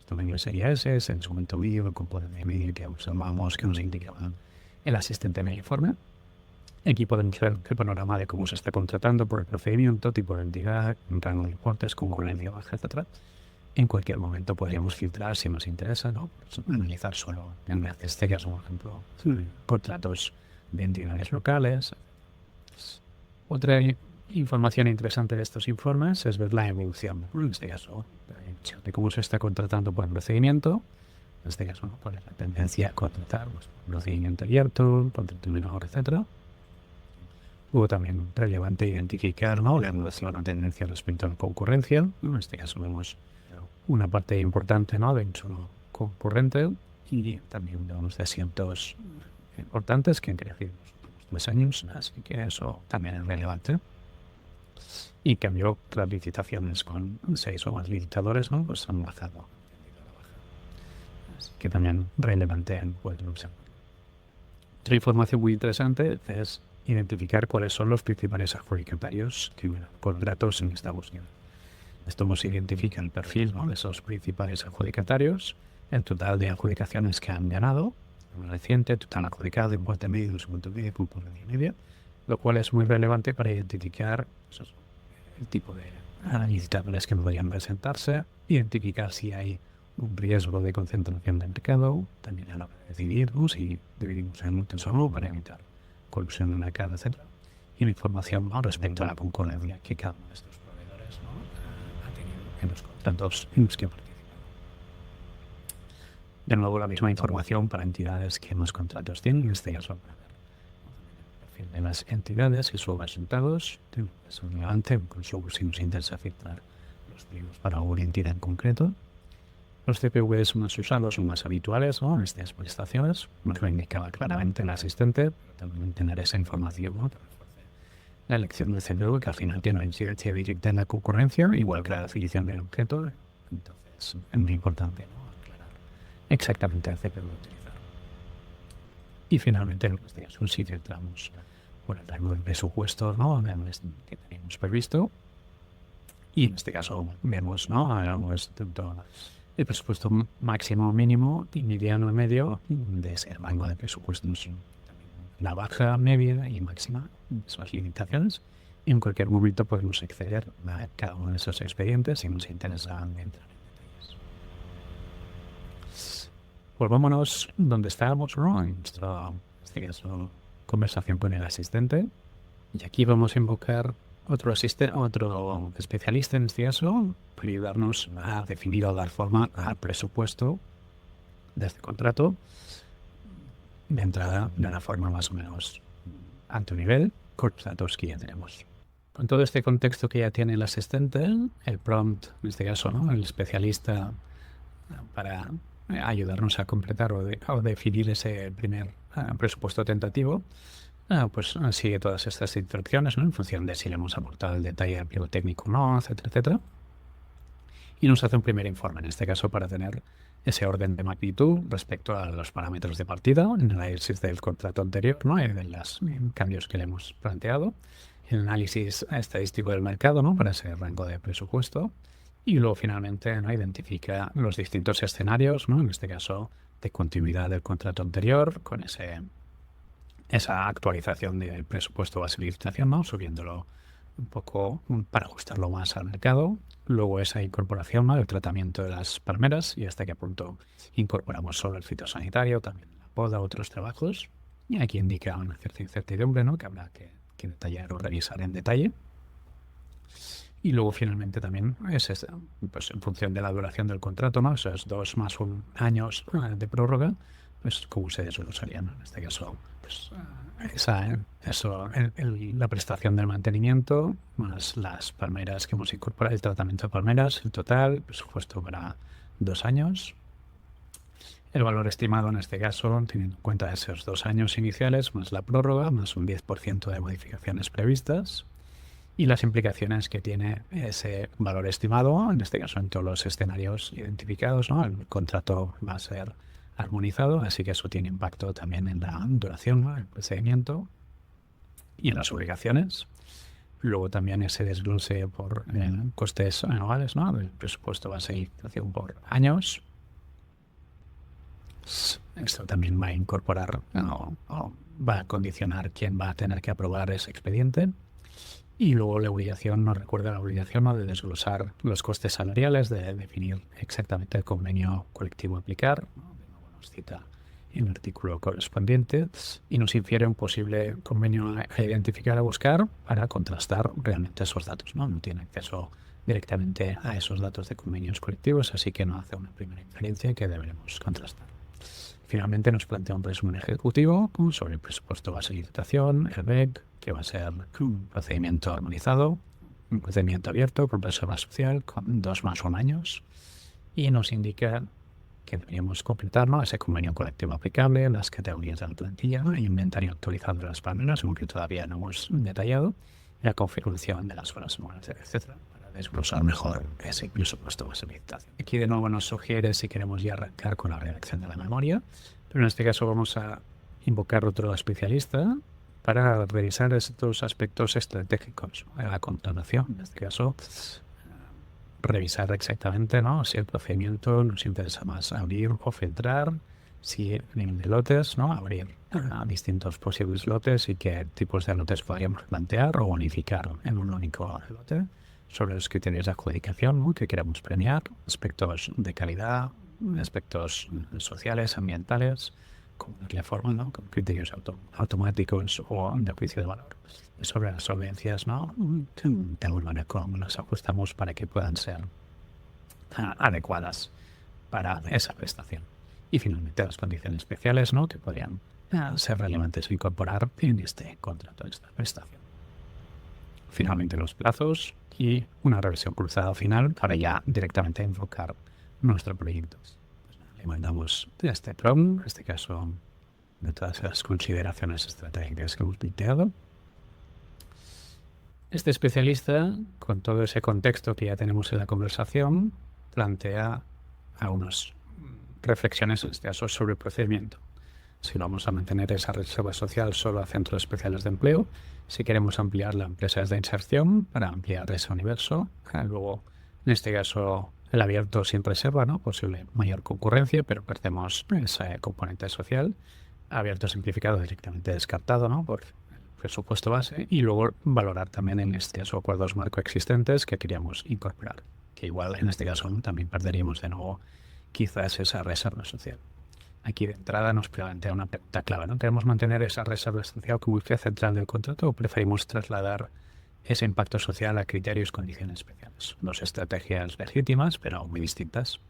también sería ese, en su momento vídeo, el componente de vídeo que observamos, que nos indicaba el asistente en el informe. Aquí podemos ver el panorama de cómo se está contratando por el procedimiento, tipo de entidad, rango de importes, concurrencia baja, etc. En cualquier momento podríamos filtrar si nos interesa, ¿no?, pues analizar solo en este caso, por ejemplo, contratos de entidades locales. Otra información interesante de estos informes es ver la evolución, en este caso, de cómo se está contratando por el procedimiento, en este caso, ¿no?, por la tendencia a contratar pues, procedimiento abierto, contrato menor, etc. Luego también relevante identificar, ¿no?, la evolución o tendencia respecto a la concurrencia. En este caso vemos una parte importante, ¿no?, de hecho concurrente, y también de unos asientos importantes que han crecido en los últimos 2 años, así que eso también es relevante. Y cambio, las licitaciones con 6 o más licitadores, ¿no? Pues han bajado. Así que también relevante en cualquier opción. Otra información muy interesante es identificar cuáles son los principales adjudicatarios que contratos en esta búsqueda. Esto nos identifica el perfil, ¿no?, de esos principales adjudicatarios, el total de adjudicaciones que han ganado, el reciente, total adjudicado, importe medio, segundo medio, punto y medio, lo cual es muy relevante para identificar el tipo de licitadores que podrían presentarse, identificar si hay un riesgo de concentración de mercado, también a la hora de decidir si dividimos en muchos o no para evitar colusión de mercado, etc. Y la información, ¿no?, respecto a la concurrencia que cada uno de estos proveedores, ¿no?, ha tenido en los contratos en los que ha participado. De nuevo, la misma información para entidades que más contratos tienen, en este caso el perfil de las entidades y sus resultados. Es relevante, incluso si nos interesa filtrar los pliegos para una entidad en concreto. Los CPVs más usados son más habituales, ¿no?, en estas prestaciones. Nos lo indicaba claramente el asistente, pero también tener esa información, ¿no?, la elección del CPV, que al final tiene una incidencia directa en la concurrencia, igual que la definición del objeto. Entonces, es muy importante, ¿no?, aclarar exactamente el CPV a utilizar. Y finalmente, en este caso, si centramos por el rango de presupuestos, ¿no?, que teníamos previsto. Y en este caso vemos, ¿no?, el presupuesto máximo, mínimo y mediano y medio de ese rango de presupuestos. La baja, media y máxima son las limitaciones. Y en cualquier momento podemos acceder a cada uno de esos expedientes si nos interesa entrar en detalles. Pues vámonos donde estábamos, ¿no?, en nuestra conversación con el asistente. Y aquí vamos a invocar otro especialista en este caso para ayudarnos a definir o dar forma al presupuesto de este contrato de entrada de una forma más o menos alto nivel con los datos que ya tenemos. Con todo este contexto que ya tiene el asistente, el prompt, en este caso, ¿no?, el especialista para ayudarnos a completar o definir ese primer presupuesto tentativo, pues sigue todas estas instrucciones, ¿no?, en función de si le hemos aportado el detalle al pliego técnico o no, etcétera, etcétera. Y nos hace un primer informe, en este caso, para tener ese orden de magnitud respecto a los parámetros de partida, en el análisis del contrato anterior, ¿no?, y de los cambios que le hemos planteado, el análisis estadístico del mercado, ¿no?, para ese rango de presupuesto, y luego finalmente, ¿no?, identifica los distintos escenarios, ¿no?, en este caso de continuidad del contrato anterior, con esa actualización del presupuesto base de licitación, ¿no?, subiéndolo un poco para ajustarlo más al mercado. Luego esa incorporación, ¿no?, del tratamiento de las palmeras y hasta qué punto incorporamos solo el fitosanitario, también la poda, otros trabajos. Y aquí indica una cierta incertidumbre, ¿no?, que habrá que detallar o revisar en detalle. Y luego finalmente también es pues en función de la duración del contrato, ¿no?, esos 2 más 1 años de prórroga, pues cómo se desglosarían, ¿no?, en este caso, pues la prestación del mantenimiento, más las palmeras que hemos incorporado, el tratamiento de palmeras, el total, presupuesto para 2 años. El valor estimado en este caso, teniendo en cuenta esos 2 años iniciales, más la prórroga, más un 10% de modificaciones previstas. Y las implicaciones que tiene ese valor estimado, en este caso en todos los escenarios identificados, ¿no?, el contrato va a ser armonizado, así que eso tiene impacto también en la duración, ¿no?, el procedimiento y en las obligaciones. Luego también ese desglose por costes anuales, ¿no?, el presupuesto base de licitación por años. Esto también va a incorporar o va a condicionar quién va a tener que aprobar ese expediente. Y luego la obligación, nos recuerda la obligación, ¿no?, de desglosar los costes salariales, de definir exactamente el convenio colectivo a aplicar, ¿no?, de nuevo nos cita en el artículo correspondiente y nos infiere un posible convenio a identificar, a buscar para contrastar realmente esos datos, ¿no? No tiene acceso directamente a esos datos de convenios colectivos, así que no hace una primera inferencia que deberemos contrastar. Finalmente nos plantea un resumen ejecutivo sobre el presupuesto base de licitación, el REC, que va a ser un procedimiento armonizado, un procedimiento abierto por persona social con 2 más 1 años, y nos indica que deberíamos completar, ¿no? Ese convenio colectivo aplicable, las categorías de la plantilla, el inventario actualizado de las palmeras, aunque todavía no hemos detallado, la configuración de las horas semanales, etcétera, para desglosar mejor ese presupuesto de licitación. Aquí de nuevo nos sugiere si queremos ya arrancar con la redacción de la memoria, pero en este caso vamos a invocar otro especialista para revisar estos aspectos estratégicos de la contratación. En este caso, revisar exactamente, ¿no?, si el procedimiento nos interesa más abrir o filtrar, si el nivel de lotes, ¿no?, abrir a distintos posibles lotes y qué tipos de lotes podríamos plantear o unificar en un único lote, sobre los criterios de adjudicación, ¿no?, que queremos premiar, aspectos de calidad, aspectos sociales, ambientales, con la forma, ¿no?, con criterios automáticos o de juicio de valor. Y sobre las solvencias, ¿no?, de alguna manera cómo nos ajustamos para que puedan ser adecuadas para esa prestación. Y finalmente las condiciones especiales, ¿no?, que podrían ser relevantes incorporar en este contrato, de esta prestación. Finalmente los plazos y una revisión cruzada final para ya directamente enfocar nuestro proyecto. Le mandamos este prompt, en este caso de todas las consideraciones estratégicas que hemos planteado. Este especialista, con todo ese contexto que ya tenemos en la conversación, plantea algunas reflexiones, en este caso, sobre el procedimiento. Si vamos a mantener esa reserva social solo a centros especiales de empleo, si queremos ampliar la empresa de inserción para ampliar ese universo, luego, en este caso, el abierto sin reserva, ¿no?, posible mayor concurrencia, pero perdemos ese componente social. Abierto simplificado directamente descartado, ¿no?, por presupuesto base, y luego valorar también en este caso acuerdos marco existentes que queríamos incorporar, que igual en este caso también perderíamos de nuevo quizás esa reserva social. Aquí de entrada nos plantea una pregunta clave, ¿no? ¿Queremos mantener esa reserva social como eje central del contrato o preferimos trasladar ese impacto social a criterios y condiciones especiales? Dos estrategias legítimas, pero muy distintas.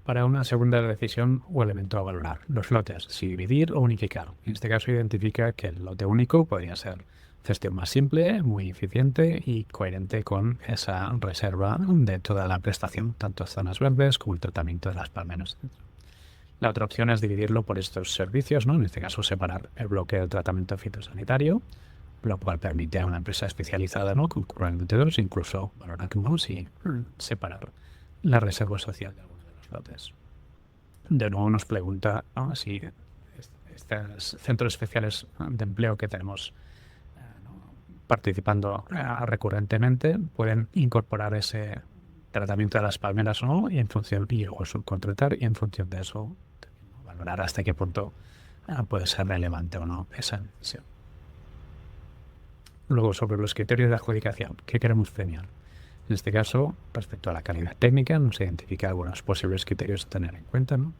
Para una segunda decisión o elemento a valorar, los lotes, si dividir o unificar. En este caso identifica que el lote único podría ser gestión más simple, muy eficiente y coherente con esa reserva de toda la prestación, tanto zonas verdes como el tratamiento de las palmeras. La otra opción es dividirlo por estos servicios, ¿no? En este caso separar el bloque del tratamiento fitosanitario, lo cual permite a una empresa especializada, ¿no?, concurrir entre dos, incluso valorarlos y separar la reserva social de algunos de los lotes. De nuevo nos pregunta, ¿no?, si estos centros especiales de empleo que tenemos participando recurrentemente pueden incorporar ese tratamiento de las palmeras o no, y en función, y luego subcontratar, y en función de eso valorar hasta qué punto puede ser relevante o no esa decisión. Luego, sobre los criterios de adjudicación, ¿qué queremos premiar? En este caso, respecto a la calidad técnica, nos identifica algunos posibles criterios a tener en cuenta, ¿no?,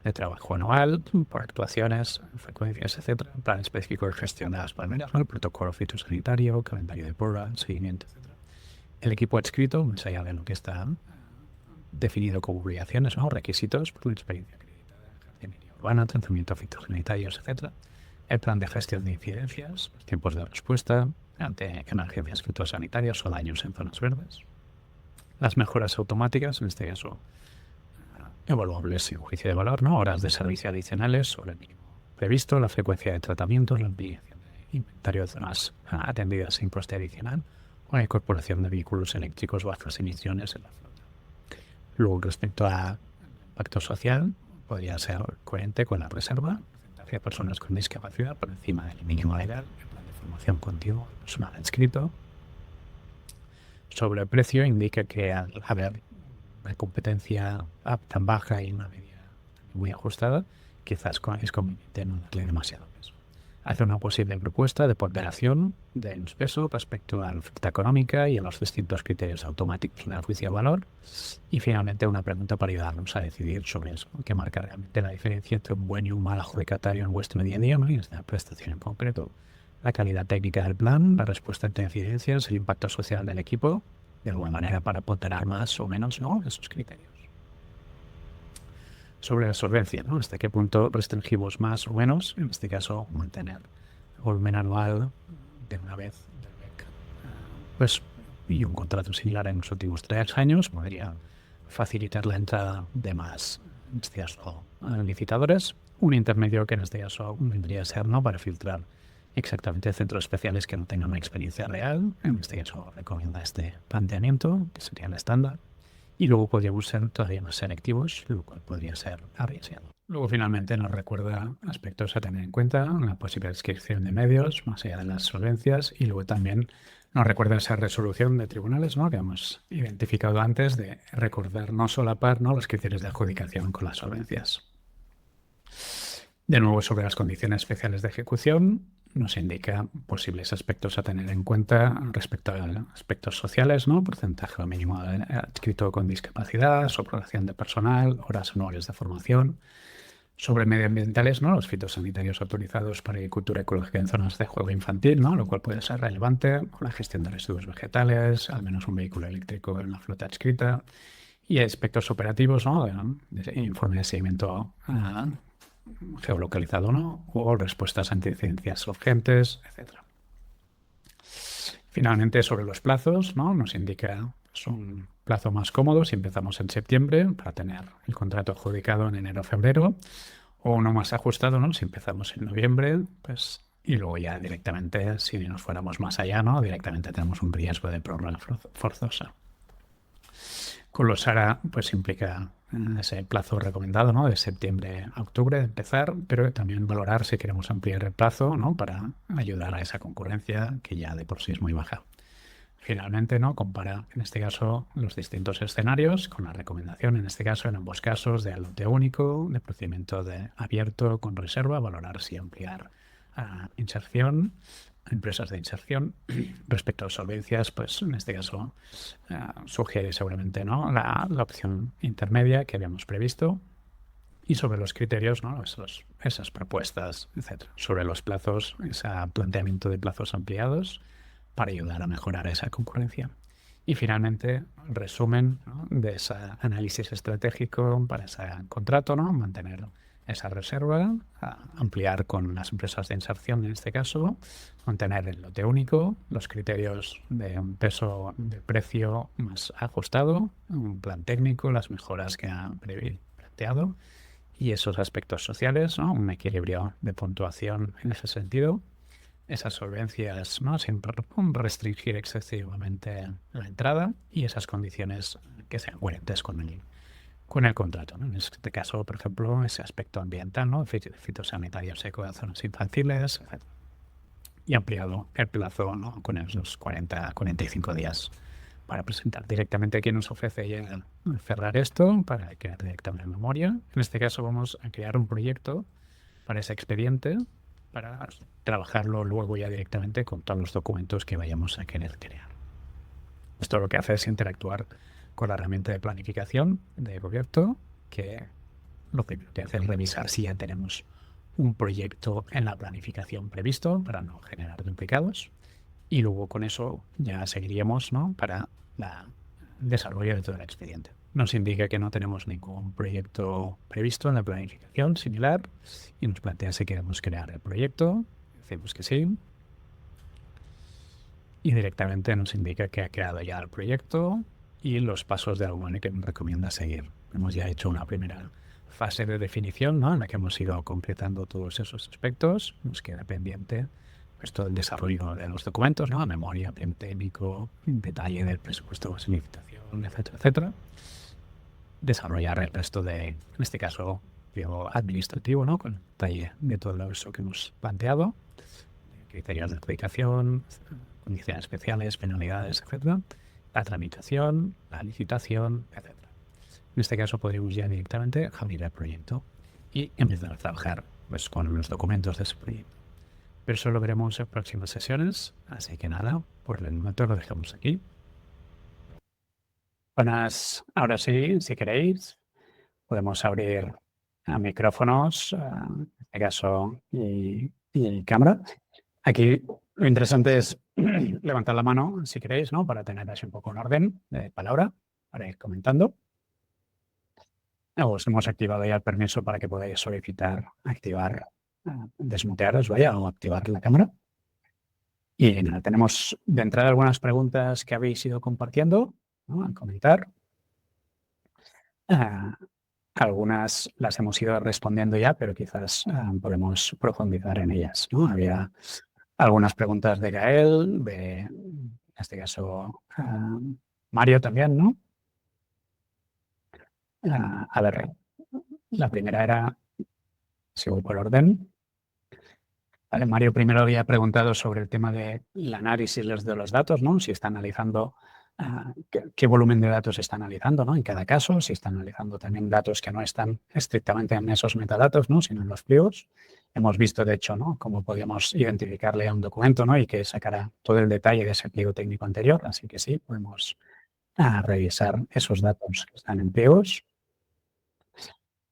de trabajo anual, por actuaciones, frecuencias, etcétera, plan específico de gestión de las palmeras, ¿no?, el protocolo fitosanitario, calendario de poda, seguimiento, etcétera. El equipo adscrito, más allá de lo que está definido como obligaciones, ¿no?, requisitos, por la experiencia acreditada en jardinería urbana, tratamiento fitosanitarios, etcétera. El plan de gestión de incidencias, los tiempos de respuesta ante emergencias fitosanitarias o daños en zonas verdes. Las mejoras automáticas, en este caso, evaluables sin juicio de valor, ¿no?, horas de servicio adicionales sobre el mínimo previsto, la frecuencia de tratamientos, la ampliación de inventario de zonas atendidas sin coste adicional o la incorporación de vehículos eléctricos bajas emisiones en la flota. Luego, respecto al impacto social, podría ser coherente con la reserva, hacia personas con discapacidad por encima del mínimo legal, el plan de formación continua del personal adscrito. Sobre el precio, indica que al haber una competencia tan baja y una media muy ajustada, quizás es conveniente no darle demasiado peso. Hace una posible propuesta de ponderación de peso respecto a la oferta económica y a los distintos criterios automáticos del juicio de valor. Y finalmente una pregunta para ayudarnos a decidir sobre eso, que marca realmente la diferencia entre un buen y un mal adjudicatario en vuestro día a día, ¿no?, y esta prestación en concreto. La calidad técnica del plan, la respuesta ante incidencias, el impacto social del equipo, de alguna manera para ponderar más o menos, ¿no?, esos criterios. Sobre la solvencia, ¿no?, hasta qué punto restringimos más o menos, en este caso mantener el volumen anual de una vez del BEC, pues, y un contrato similar en los últimos 3 años podría facilitar la entrada de más, en este caso, licitadores. Un intermedio que en este caso vendría a ser, ¿no?, para filtrar exactamente centros especiales que no tengan una experiencia real. En este caso recomienda este planteamiento, que sería el estándar. Y luego podríamos ser todavía más selectivos, lo cual podría ser arriesgado. Luego finalmente nos recuerda aspectos a tener en cuenta, la posible inscripción de medios, más allá de las solvencias, y luego también nos recuerda esa resolución de tribunales, ¿no?, que hemos identificado antes, de recordar no solapar, ¿no?, los criterios de adjudicación con las solvencias. De nuevo, sobre las condiciones especiales de ejecución, nos indica posibles aspectos a tener en cuenta respecto a aspectos sociales, ¿no?, porcentaje mínimo adscrito con discapacidad, subrogación de personal, horas anuales de formación. Sobre medioambientales, ¿no?, los fitosanitarios autorizados para agricultura ecológica en zonas de juego infantil, ¿no?, lo cual puede ser relevante, la gestión de residuos vegetales, al menos un vehículo eléctrico en la flota adscrita, y aspectos operativos, ¿no?, de informe de seguimiento geolocalizado, ¿no?, o respuestas ante incidencias urgentes, etc. Finalmente, sobre los plazos, ¿no?, nos indica un plazo más cómodo si empezamos en septiembre para tener el contrato adjudicado en enero o febrero, o uno más ajustado, ¿no?, si empezamos en noviembre, pues, y luego ya directamente, si nos fuéramos más allá, ¿no?, directamente tenemos un riesgo de prórroga forzosa. Con los ARA, pues implica ese plazo recomendado, ¿no?, de septiembre a octubre de empezar, pero también valorar si queremos ampliar el plazo, ¿no?, para ayudar a esa concurrencia que ya de por sí es muy baja. Finalmente, ¿no?, compara en este caso los distintos escenarios con la recomendación, en este caso, en ambos casos, de lote único, de procedimiento de abierto con reserva, valorar si ampliar inserción, empresas de inserción. Respecto a solvencias, pues en este caso sugiere seguramente, ¿no?, la opción intermedia que habíamos previsto. Y sobre los criterios, ¿no?, esas propuestas, etc. Sobre los plazos, ese planteamiento de plazos ampliados para ayudar a mejorar esa concurrencia. Y finalmente, resumen, ¿no?, de ese análisis estratégico para ese contrato, ¿no?, mantener esa reserva, ampliar con las empresas de inserción en este caso, mantener el lote único, los criterios de un peso de precio más ajustado, un plan técnico, las mejoras que ha planteado, y esos aspectos sociales, ¿no?, un equilibrio de puntuación en ese sentido. Esas solvencias, ¿no?, sin restringir excesivamente la entrada, y esas condiciones que sean coherentes con el contrato, ¿no? En este caso, por ejemplo, ese aspecto ambiental, ¿no?, fitosanitarios seco de zonas infantiles, etc. Y ampliado el plazo, ¿no?, con esos 45 días para presentar directamente a quien nos ofrece ya cerrar esto, para crear directamente memoria. En este caso vamos a crear un proyecto para ese expediente, para trabajarlo luego ya directamente con todos los documentos que vayamos a querer crear. Esto lo que hace es interactuar con la herramienta de planificación de gobierno, que lo que hace es revisar si ya tenemos un proyecto en la planificación previsto para no generar duplicados, y luego con eso ya seguiríamos, ¿no?, para el desarrollo de todo el expediente. Nos indica que no tenemos ningún proyecto previsto en la planificación similar y nos plantea si queremos crear el proyecto. Decimos que sí. Y directamente nos indica que ha creado ya el proyecto y los pasos de alguno que nos recomienda seguir. Hemos ya hecho una primera fase de definición, ¿no?, en la que hemos ido completando todos esos aspectos. Nos queda pendiente pues todo el desarrollo de los documentos, ¿no?, memoria, plan técnico, detalle del presupuesto de licitación, etcétera, etcétera. Desarrollar el resto de, en este caso, administrativo, ¿no?, con el detalle de todo eso que hemos planteado, criterios de aplicación, condiciones especiales, penalidades, etcétera, la tramitación, la licitación, etcétera. En este caso podríamos ya directamente abrir el proyecto y empezar a trabajar pues con los documentos de ese proyecto. Pero eso lo veremos en próximas sesiones, así que nada, por el momento lo dejamos aquí. Buenas, ahora sí, si queréis, podemos abrir micrófonos, en este caso, y cámara. Aquí lo interesante es levantar la mano, si queréis, ¿no?, para tener así un poco un orden de palabra, para ir comentando. Os hemos activado ya el permiso para que podáis solicitar, activar, desmutearos, vaya, o activar la cámara. Y nada, tenemos de entrada algunas preguntas que habéis ido compartiendo, ¿no?, a comentar. Ah, algunas las hemos ido respondiendo ya, pero quizás podemos profundizar en ellas, ¿no? Había algunas preguntas de Gael, en este caso Mario también, ¿no? A ver, la primera era, si voy por orden. Vale, Mario primero había preguntado sobre el tema del análisis de los datos, ¿no? Si está analizando qué volumen de datos está analizando, ¿no? En cada caso, si está analizando también datos que no están estrictamente en esos metadatos, ¿no? Sino en los pliegos. Hemos visto, de hecho, ¿no? Cómo podíamos identificarle a un documento, ¿no? Y que sacara todo el detalle de ese pliego técnico anterior. Así que sí, podemos revisar esos datos que están en pliegos.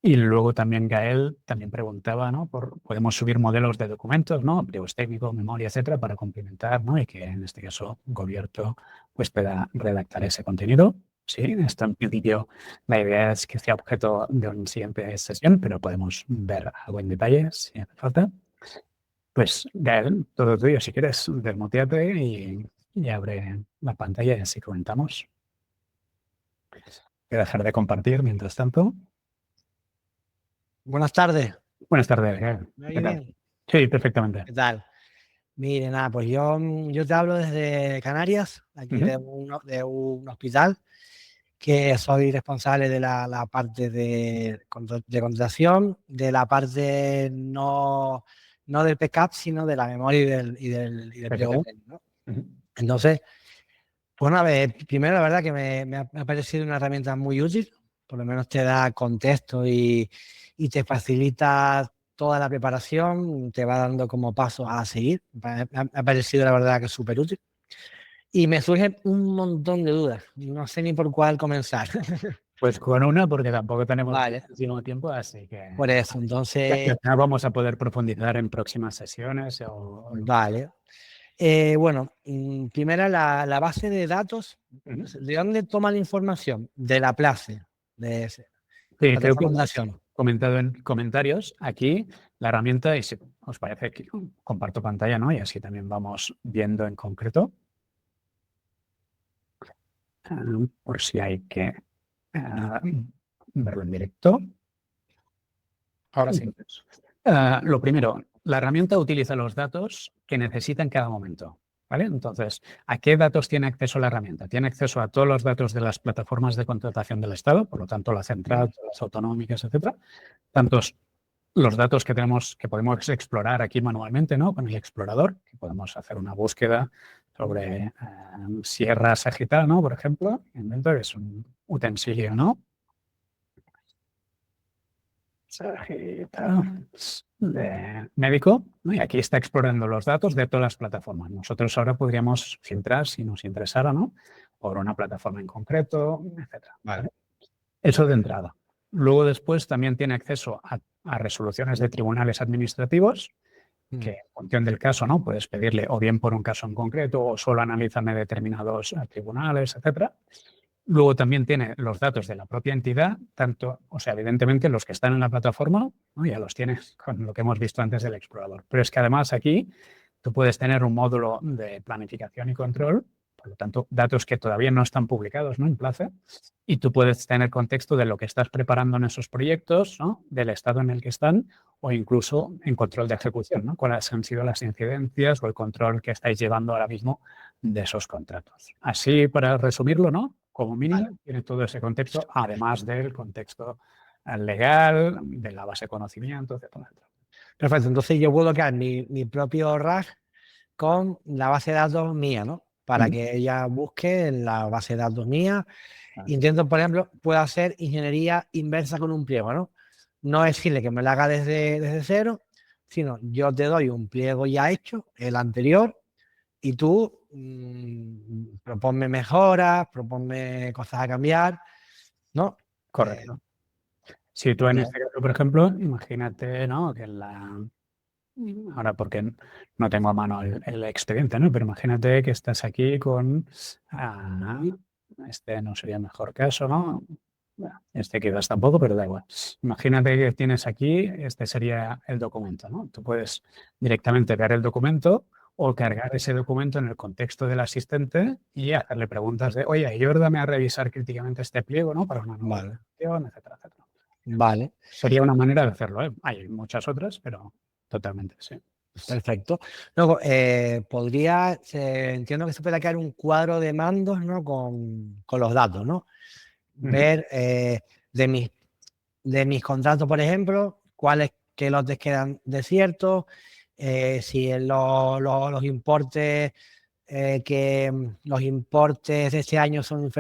Y luego también Gael también preguntaba, ¿no? Podemos subir modelos de documentos, ¿no? Pliegos técnicos, memoria, etcétera, para complementar, ¿no? Y que en este caso Gobierto pues pueda redactar ese contenido. Sí, esto en principio la idea es que sea objeto de una siguiente sesión, pero podemos ver algo en detalle si hace falta. Pues Gael, todo tuyo, si quieres, desmuteate y abre la pantalla y así comentamos. Voy a dejar de compartir mientras tanto. Buenas tardes. Buenas tardes, Gael. ¿Me ¿Qué oye tal? bien? Sí, perfectamente. ¿Qué tal? Mire, nada, pues yo te hablo desde Canarias, aquí de un hospital, que soy responsable de la parte de contratación, de la parte no del backup, sino de la memoria y del pliego técnico, ¿no? Entonces, pues una vez, primero la verdad que me ha parecido una herramienta muy útil, por lo menos te da contexto y te facilita toda la preparación, te va dando como pasos a seguir. Me ha parecido la verdad que es súper útil. Y me surgen un montón de dudas, no sé ni por cuál comenzar. Pues con una, porque tampoco tenemos Vale, muchísimo tiempo, así que por eso, que entonces, al vamos a poder profundizar en próximas sesiones. vale. Bueno, primera la base de datos. ¿De dónde toma la información? De la Place, de Sí, la creo que fundación. comentado en comentarios aquí la herramienta, y si os parece que comparto pantalla, ¿no? Y así también vamos viendo en concreto, por si hay que verlo en directo. Ahora sí. Lo primero, la herramienta utiliza los datos que necesita en cada momento. ¿Vale? Entonces, ¿a qué datos tiene acceso la herramienta? Tiene acceso a todos los datos de las plataformas de contratación del Estado, por lo tanto, la central, las autonómicas, etcétera. Tantos los datos que tenemos, que podemos explorar aquí manualmente, ¿no? Con el explorador, que podemos hacer una búsqueda sobre Sierra Sagital, ¿no? Por ejemplo, invento que es un utensilio, ¿no? Sagital de médico, ¿no? Y aquí está explorando los datos de todas las plataformas. Nosotros ahora podríamos filtrar, si nos interesara, ¿no? Por una plataforma en concreto, etcétera. Vale. Eso de entrada. Luego después también tiene acceso a resoluciones de tribunales administrativos, que en función del caso, ¿no? Puedes pedirle o bien por un caso en concreto o solo analízame determinados tribunales, etcétera. Luego también tiene los datos de la propia entidad, tanto, o sea, evidentemente los que están en la plataforma, ¿no? Ya los tienes con lo que hemos visto antes del explorador. Pero es que además aquí tú puedes tener un módulo de planificación y control, por lo tanto, datos que todavía no están publicados, ¿no? En Place, y tú puedes tener contexto de lo que estás preparando en esos proyectos, ¿no? Del estado en el que están o incluso en control de ejecución, ¿no? Cuáles han sido las incidencias o el control que estáis llevando ahora mismo de esos contratos. Así, para resumirlo, ¿no? Como mínimo, tiene todo ese contexto, además del contexto legal, de la base de conocimiento, etcétera. Perfecto, entonces yo puedo crear mi propio RAG con la base de datos mía, ¿no? Para que ella busque en la base de datos mía. Intento, por ejemplo, puedo hacer ingeniería inversa con un pliego, ¿no? No decirle que me lo haga desde cero, sino yo te doy un pliego ya hecho, el anterior, y tú proponme mejoras, proponme cosas a cambiar, ¿no? Correcto. Si tú en este caso, por ejemplo, imagínate, ¿no? Que ahora porque no tengo a mano el expediente, ¿no? Pero imagínate que estás aquí con este no sería el mejor caso, ¿no? Bueno, este quizás tampoco, pero da igual. Imagínate que tienes aquí, este sería el documento, ¿no? Tú puedes directamente ver el documento o cargar ese documento en el contexto del asistente y hacerle preguntas de, oye, ayúdame a revisar críticamente este pliego, ¿no? Para una nueva información, etcétera, etcétera. Vale, Sería una manera de hacerlo, ¿eh? Hay muchas otras, pero totalmente, sí. perfecto. Luego, entiendo que se puede crear un cuadro de mandos, ¿no? Con los datos, ¿no? Ver de mis contratos, por ejemplo, qué lotes quedan desiertos, si los importes los importes de este año son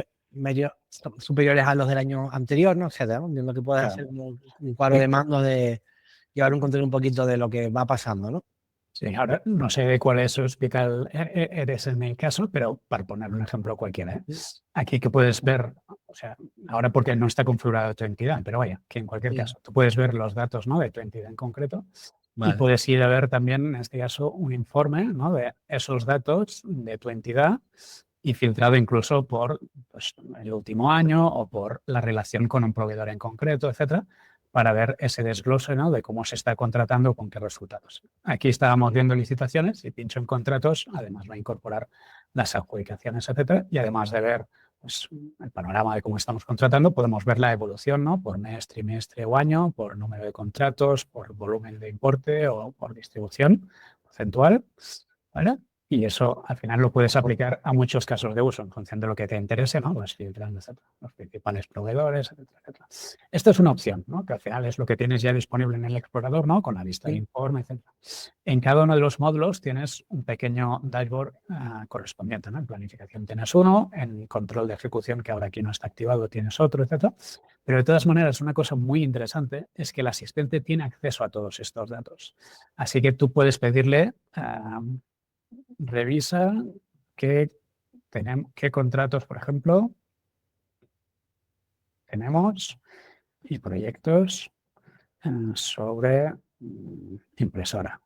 superiores a los del año anterior, ¿no? Etcétera, ¿no? Entiendo que puedes hacer como un cuadro de mando de llevar un control un poquito de lo que va pasando, ¿no? Sí, ahora no sé cuál es su hospital eres en el caso, pero para poner un ejemplo cualquiera, ¿eh? Aquí que puedes ver, o sea, ahora porque no está configurada tu entidad, pero vaya, que en cualquier caso, tú puedes ver los datos, ¿no? De tu entidad en concreto y puedes ir a ver también, en este caso, un informe, ¿no? De esos datos de tu entidad y filtrado incluso por pues, el último año o por la relación con un proveedor en concreto, etcétera, para ver ese desglose, ¿no? De cómo se está contratando, con qué resultados. Aquí estábamos viendo licitaciones y pincho en contratos, además va a incorporar las adjudicaciones, etcétera, y además de ver pues, el panorama de cómo estamos contratando, podemos ver la evolución, ¿no? Por mes, trimestre o año, por número de contratos, por volumen de importe o por distribución porcentual, ¿vale? Y eso al final lo puedes aplicar a muchos casos de uso en función de lo que te interese, ¿no? Pues filtrando, etcétera, los principales proveedores, etcétera, etcétera. Esto es una opción, ¿no? Que al final es lo que tienes ya disponible en el explorador, ¿no? Con la vista de informe, etcétera. En cada uno de los módulos tienes un pequeño dashboard correspondiente, ¿no? En planificación tienes uno, en control de ejecución, que ahora aquí no está activado, tienes otro, etcétera. Pero de todas maneras, una cosa muy interesante es que el asistente tiene acceso a todos estos datos. Así que tú puedes pedirle revisa qué contratos, por ejemplo, tenemos y proyectos sobre impresora.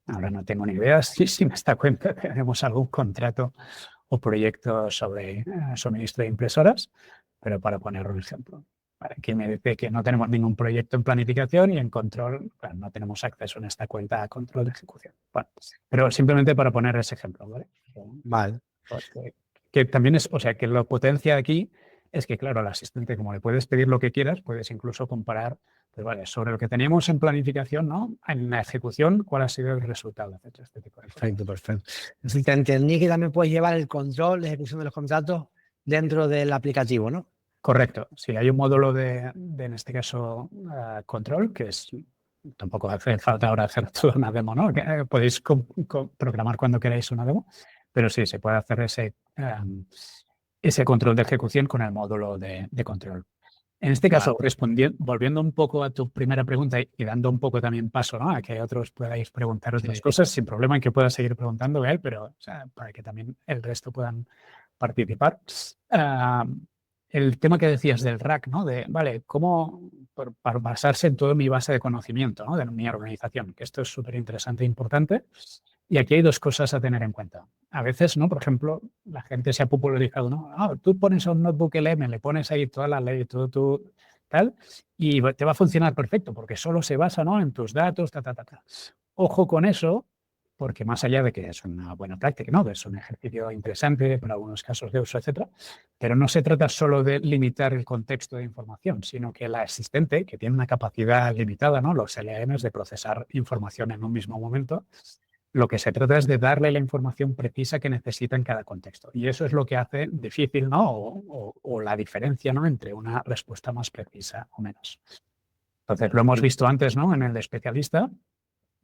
Ahora no tengo ni idea si me está cuenta que tenemos algún contrato o proyecto sobre suministro de impresoras, pero para poner un ejemplo. Aquí me dice que no tenemos ningún proyecto en planificación y en control, claro, no tenemos acceso en esta cuenta a control de ejecución. Bueno, pero simplemente para poner ese ejemplo, ¿vale? Vale. Que también es, o sea, que la potencia aquí es que, claro, al asistente, como le puedes pedir lo que quieras, puedes incluso comparar, pues vale, sobre lo que teníamos en planificación, ¿no? En la ejecución, ¿cuál ha sido el resultado? Etcétera, este tipo de cosas. Perfecto, perfecto. Entonces, te entendí que también puedes llevar el control de ejecución de los contratos dentro del aplicativo, ¿no? Correcto. Sí, hay un módulo en este caso, control, que es, tampoco hace falta ahora hacer toda una demo, ¿no? Podéis programar cuando queráis una demo, pero sí, se puede hacer ese control de ejecución con el módulo de control. En este caso, volviendo un poco a tu primera pregunta y dando un poco también paso, ¿no? A que otros podáis preguntaros las cosas, sin problema en que pueda seguir preguntando él, pero o sea, para que también el resto puedan participar. El tema que decías del RAC, ¿no? De, vale, ¿cómo para basarse en toda mi base de conocimiento, ¿no? De mi organización? Que esto es súper interesante e importante. Y aquí hay dos cosas a tener en cuenta. A veces, ¿no? Por ejemplo, la gente se ha popularizado, ¿no? Tú pones a un notebook LM, le pones ahí toda la ley, todo tu tal, y te va a funcionar perfecto, porque solo se basa, ¿no? En tus datos, ta. Ojo con eso, porque más allá de que es una buena práctica, ¿no? Es un ejercicio interesante para algunos casos de uso, etcétera, pero no se trata solo de limitar el contexto de información, sino que el asistente, que tiene una capacidad limitada, ¿no? Los LMs de procesar información en un mismo momento, lo que se trata es de darle la información precisa que necesita en cada contexto. Y eso es lo que hace difícil, ¿no? O la diferencia, ¿no? Entre una respuesta más precisa o menos. Entonces, lo hemos visto antes, ¿no? En el de especialista,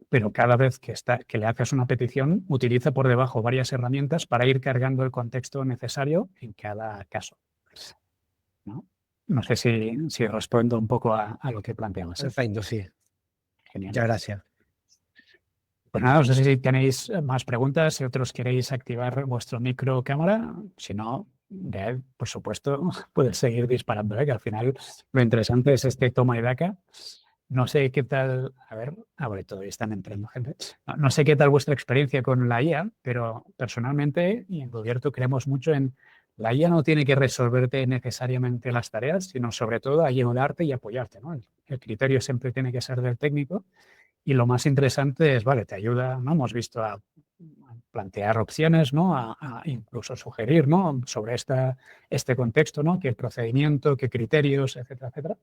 pero cada vez que le haces una petición, utiliza por debajo varias herramientas para ir cargando el contexto necesario en cada caso. No sé si respondo un poco a lo que planteamos. Perfecto, sí. Genial. Muchas gracias. Pues nada, no sé si tenéis más preguntas, si otros queréis activar vuestro micro cámara. Si no, por supuesto, puedes seguir disparando, que al final lo interesante es este toma y daca. No sé qué tal, a ver, todavía están entrando gente. No sé qué tal vuestra experiencia con la IA, pero personalmente y en Cubierto creemos mucho en la IA no tiene que resolverte necesariamente las tareas, sino sobre todo ayudarte y apoyarte, ¿no? El criterio siempre tiene que ser del técnico. Y lo más interesante es, vale, te ayuda, ¿no? Hemos visto a plantear opciones, ¿no? A incluso sugerir, ¿no? Sobre este contexto, ¿no? Qué procedimiento, qué criterios, etcétera, etcétera.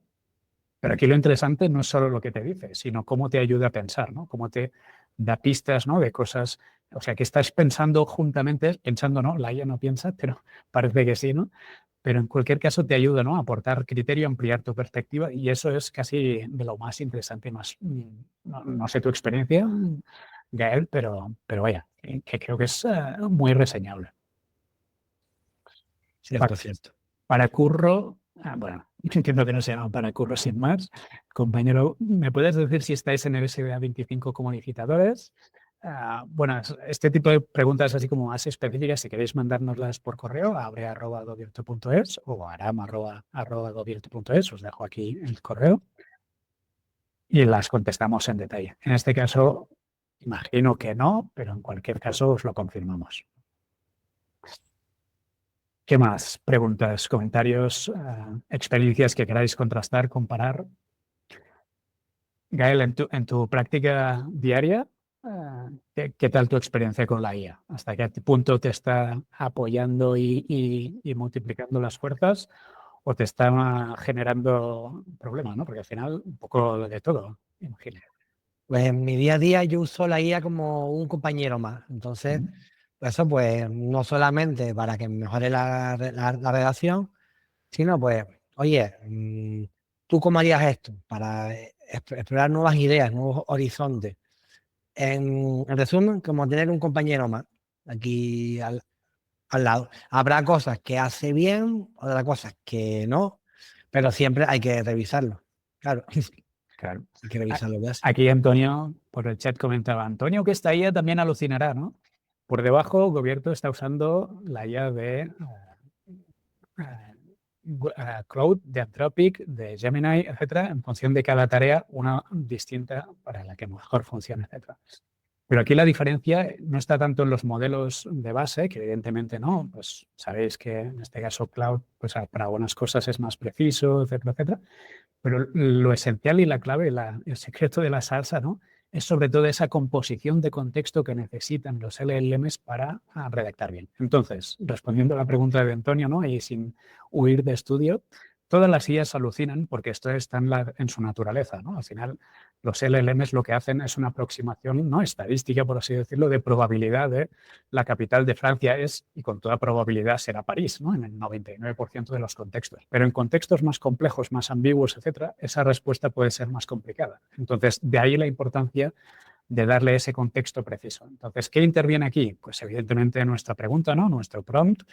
Pero aquí lo interesante no es solo lo que te dice, sino cómo te ayuda a pensar, ¿no? Cómo te da pistas, ¿no? De cosas, o sea, que estás pensando juntamente, pensando, ¿no? La IA no piensa, pero parece que sí, ¿no? Pero en cualquier caso te ayuda, ¿no? A aportar criterio, ampliar tu perspectiva y eso es casi de lo más interesante, más, no sé tu experiencia, Gael, pero vaya, que creo que es muy reseñable. Cierto, cierto. Para curro, bueno, entiendo que no se llama para curro sin más. Compañero, ¿me puedes decir si estáis en el SBA 25 como licitadores? Bueno, este tipo de preguntas así como más específicas, si queréis mandárnoslas por correo a abre@gobierto.es o a aram@gobierto.es, os dejo aquí el correo y las contestamos en detalle. En este caso, imagino que no, pero en cualquier caso os lo confirmamos. ¿Qué más? Preguntas, comentarios, experiencias que queráis contrastar, comparar. Gael, en tu práctica diaria, ¿qué tal tu experiencia con la IA? ¿Hasta qué punto te está apoyando y multiplicando las fuerzas o te está generando problemas, ¿no? Porque al final un poco de todo, imagino. Pues en mi día a día yo uso la IA como un compañero más. Entonces, eso pues no solamente para que mejore la redacción, sino pues, oye, ¿tú cómo harías esto? Para explorar nuevas ideas, nuevos horizontes. En resumen, como tener un compañero más aquí al lado. Habrá cosas que hace bien, otras cosas que no, pero siempre hay que revisarlo. Claro, Claro. hay que revisar lo que hace. Aquí Antonio, por el chat comentaba, Antonio que esta IA también alucinará, ¿no? Por debajo, Gobierto está usando la IA de Cloud, de Anthropic, de Gemini, etcétera, en función de cada tarea, una distinta para la que mejor funcione, etcétera. Pero aquí la diferencia no está tanto en los modelos de base, que evidentemente no, pues sabéis que en este caso Cloud, pues para algunas cosas es más preciso, etcétera, etcétera. Pero lo esencial y la clave, el secreto de la salsa, ¿no? Es sobre todo esa composición de contexto que necesitan los LLMs para redactar bien. Entonces, respondiendo a la pregunta de Antonio, ¿no? Y sin huir de estudio, todas las IAs alucinan porque esto está en su naturaleza, ¿no? Al final, los LLMs lo que hacen es una aproximación, ¿no? Estadística, por así decirlo, de probabilidad de la capital de Francia es, y con toda probabilidad será París, ¿no? En el 99% de los contextos. Pero en contextos más complejos, más ambiguos, etcétera, esa respuesta puede ser más complicada. Entonces, de ahí la importancia de darle ese contexto preciso. Entonces, ¿qué interviene aquí? Pues evidentemente nuestra pregunta, ¿no? Nuestro prompt,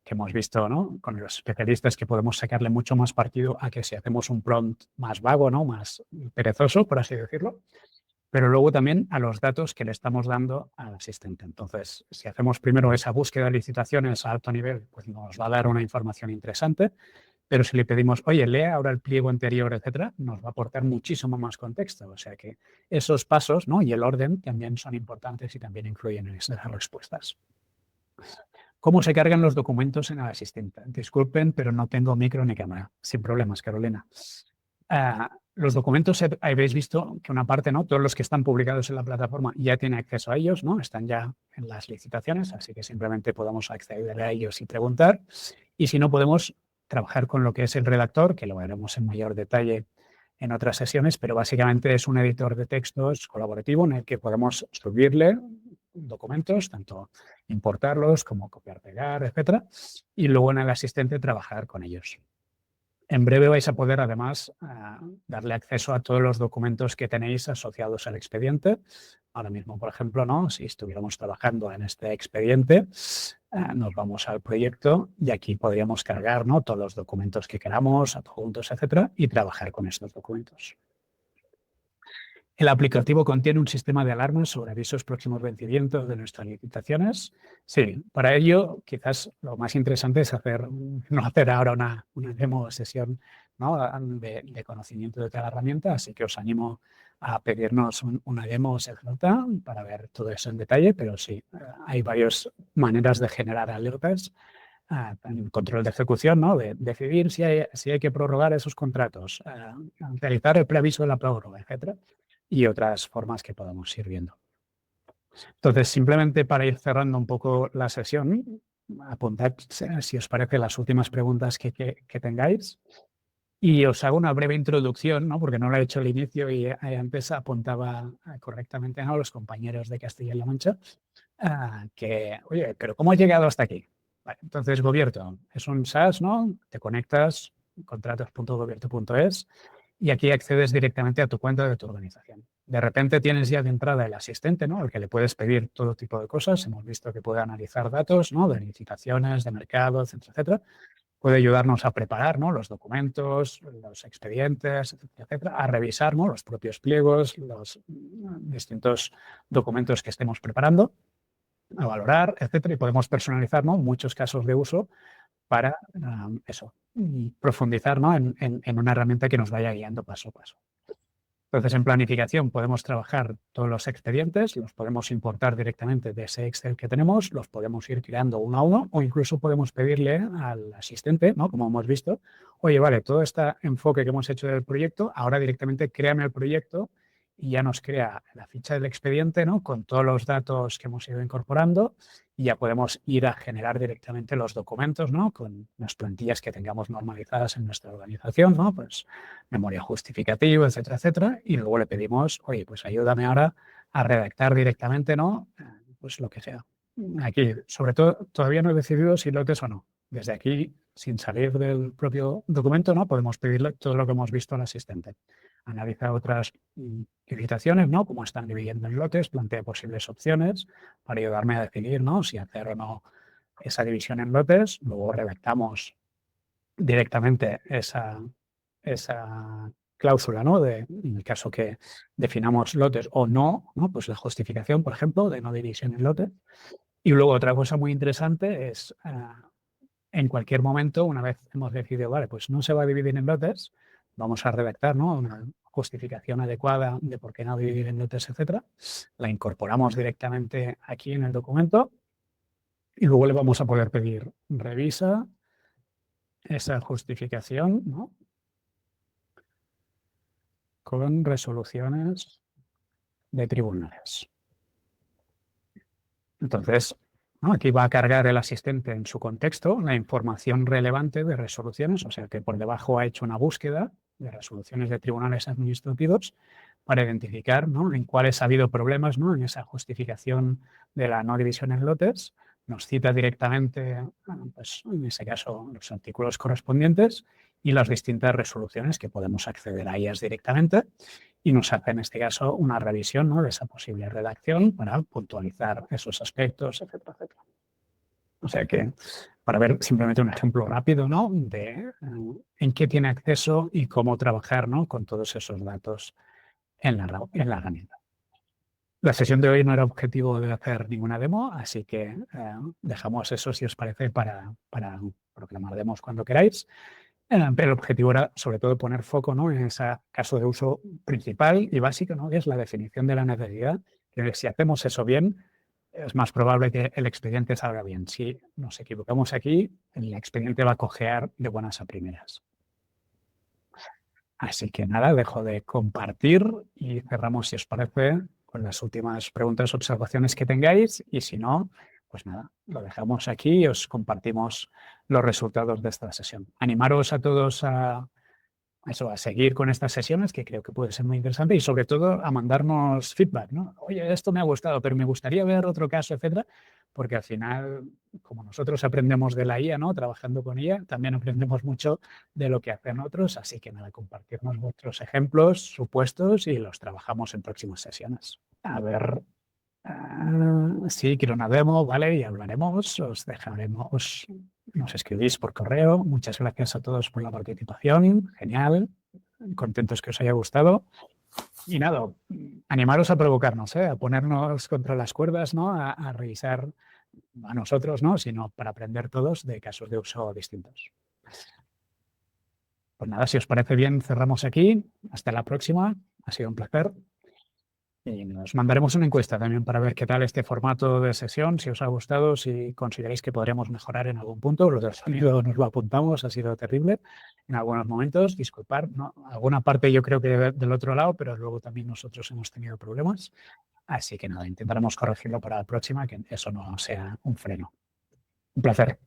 que hemos visto, ¿no? Con los especialistas que podemos sacarle mucho más partido a que si hacemos un prompt más vago, ¿no? Más perezoso, por así decirlo. Pero luego también a los datos que le estamos dando al asistente. Entonces, si hacemos primero esa búsqueda de licitaciones a alto nivel, pues nos va a dar una información interesante. Pero si le pedimos, oye, lea ahora el pliego anterior, etcétera, nos va a aportar muchísimo más contexto. O sea que esos pasos, ¿no? Y el orden también son importantes y también influyen en esas respuestas. ¿Cómo se cargan los documentos en el asistente? Disculpen, pero no tengo micro ni cámara. Sin problemas, Carolina. Los documentos, habéis visto que una parte, ¿no? Todos los que están publicados en la plataforma ya tienen acceso a ellos, ¿no? Están ya en las licitaciones, así que simplemente podemos acceder a ellos y preguntar. Y si no, podemos trabajar con lo que es el redactor, que lo veremos en mayor detalle en otras sesiones, pero básicamente es un editor de textos colaborativo en el que podemos subirle documentos, tanto importarlos como copiar, pegar, etcétera, y luego en el asistente trabajar con ellos. En breve vais a poder, además, darle acceso a todos los documentos que tenéis asociados al expediente. Ahora mismo, por ejemplo, ¿no? Si estuviéramos trabajando en este expediente, nos vamos al proyecto y aquí podríamos cargar, ¿no? Todos los documentos que queramos, adjuntos, etcétera, y trabajar con estos documentos. El aplicativo contiene un sistema de alarmas sobre avisos próximos vencimientos de nuestras licitaciones. Sí, para ello quizás lo más interesante es no hacer ahora una demo sesión, ¿no? de conocimiento de cada herramienta, así que os animo a pedirnos una demo secreta para ver todo eso en detalle, pero sí, hay varias maneras de generar alertas. En control de ejecución, ¿no? De decidir si hay que prorrogar esos contratos, realizar el preaviso de la prórroga, etcétera, y otras formas que podamos ir viendo. Entonces, simplemente para ir cerrando un poco la sesión, apuntad, si os parece, las últimas preguntas que tengáis. Y os hago una breve introducción, ¿no? Porque no lo he hecho al inicio y antes apuntaba correctamente, ¿no?, los compañeros de Castilla-La Mancha, que, oye, pero ¿cómo he llegado hasta aquí? Vale, entonces, Gobierto es un SaaS, ¿no? Te conectas, contratos.gobierto.es, y aquí accedes directamente a tu cuenta de tu organización. De repente tienes ya de entrada el asistente, ¿no?, al que le puedes pedir todo tipo de cosas. Hemos visto que puede analizar datos, ¿no?, de licitaciones, de mercado, etcétera, etcétera. Puede ayudarnos a preparar, ¿no?, los documentos, los expedientes, etcétera, etcétera, a revisar, ¿no?, los propios pliegos, los distintos documentos que estemos preparando, a valorar, etcétera, y podemos personalizar, ¿no?, muchos casos de uso para eso, y profundizar, ¿no?, en una herramienta que nos vaya guiando paso a paso. Entonces, en planificación podemos trabajar todos los expedientes, los podemos importar directamente de ese Excel que tenemos, los podemos ir creando uno a uno, o incluso podemos pedirle al asistente, ¿no?, como hemos visto, oye, vale, todo este enfoque que hemos hecho del proyecto, ahora directamente créame el proyecto y ya nos crea la ficha del expediente, ¿no?, con todos los datos que hemos ido incorporando, y ya podemos ir a generar directamente los documentos, ¿no?, con las plantillas que tengamos normalizadas en nuestra organización, ¿no?, pues memoria justificativa, etcétera, etcétera, y luego le pedimos, oye, pues ayúdame ahora a redactar directamente, ¿no?, pues lo que sea. Aquí, sobre todo, todavía no he decidido si lotes o no. Desde aquí, sin salir del propio documento, ¿no?, podemos pedirle todo lo que hemos visto al asistente. Analiza otras licitaciones, ¿no?, cómo están dividiendo en lotes, plantea posibles opciones para ayudarme a definir, ¿no?, si hacer o no esa división en lotes. Luego redactamos directamente esa cláusula, ¿no?, en el caso que definamos lotes o no, ¿no?, pues la justificación, por ejemplo, de no división en lotes. Y luego otra cosa muy interesante es, en cualquier momento, una vez hemos decidido, vale, pues no se va a dividir en lotes, vamos a redactar, ¿no?, una justificación adecuada de por qué no dividir en lotes, etcétera. La incorporamos directamente aquí en el documento y luego le vamos a poder pedir, revisa esa justificación, ¿no?, con resoluciones de tribunales. Entonces, ¿no?, aquí va a cargar el asistente en su contexto la información relevante de resoluciones, o sea que por debajo ha hecho una búsqueda de resoluciones de tribunales administrativos para identificar, ¿no?, en cuáles ha habido problemas, ¿no?, en esa justificación de la no división en lotes. Nos cita directamente, bueno, pues en ese caso, los artículos correspondientes y las distintas resoluciones que podemos acceder a ellas directamente, y nos hace, en este caso, una revisión, ¿no?, de esa posible redacción para puntualizar esos aspectos, etcétera, etcétera. O sea que, para ver simplemente un ejemplo rápido, ¿no?, de en qué tiene acceso y cómo trabajar, ¿no?, con todos esos datos en la herramienta. La sesión de hoy no era objetivo de hacer ninguna demo, así que dejamos eso, si os parece, para proclamar demos cuando queráis. Pero el objetivo era, sobre todo, poner foco, ¿no?, en ese caso de uso principal y básico, ¿no?, que es la definición de la necesidad, que si hacemos eso bien, es más probable que el expediente salga bien. Si nos equivocamos aquí, el expediente va a cojear de buenas a primeras. Así que nada, dejo de compartir y cerramos, si os parece, con las últimas preguntas o observaciones que tengáis, y si no, pues nada, lo dejamos aquí y os compartimos los resultados de esta sesión. Animaros a todos a seguir con estas sesiones, que creo que puede ser muy interesante, y sobre todo a mandarnos feedback, ¿no? Oye, esto me ha gustado, pero me gustaría ver otro caso, etcétera, porque al final, como nosotros aprendemos de la IA, ¿no?, trabajando con ella, también aprendemos mucho de lo que hacen otros, así que nada, compartirnos vuestros ejemplos, supuestos, y los trabajamos en próximas sesiones. A ver, sí, quiero una demo, ¿vale? Y hablaremos, os dejaremos, nos escribís por correo. Muchas gracias a todos por la participación, genial, contentos que os haya gustado. Y nada, animaros a provocarnos, a ponernos contra las cuerdas, ¿no?, a revisar a nosotros, ¿no?, sino para aprender todos de casos de uso distintos. Pues nada, si os parece bien, cerramos aquí. Hasta la próxima. Ha sido un placer. Y nos mandaremos una encuesta también para ver qué tal este formato de sesión, si os ha gustado, si consideráis que podríamos mejorar en algún punto. Lo del sonido nos lo apuntamos, ha sido terrible en algunos momentos. Disculpar, ¿no? Alguna parte yo creo que del otro lado, pero luego también nosotros hemos tenido problemas. Así que nada, intentaremos corregirlo para la próxima, que eso no sea un freno. Un placer.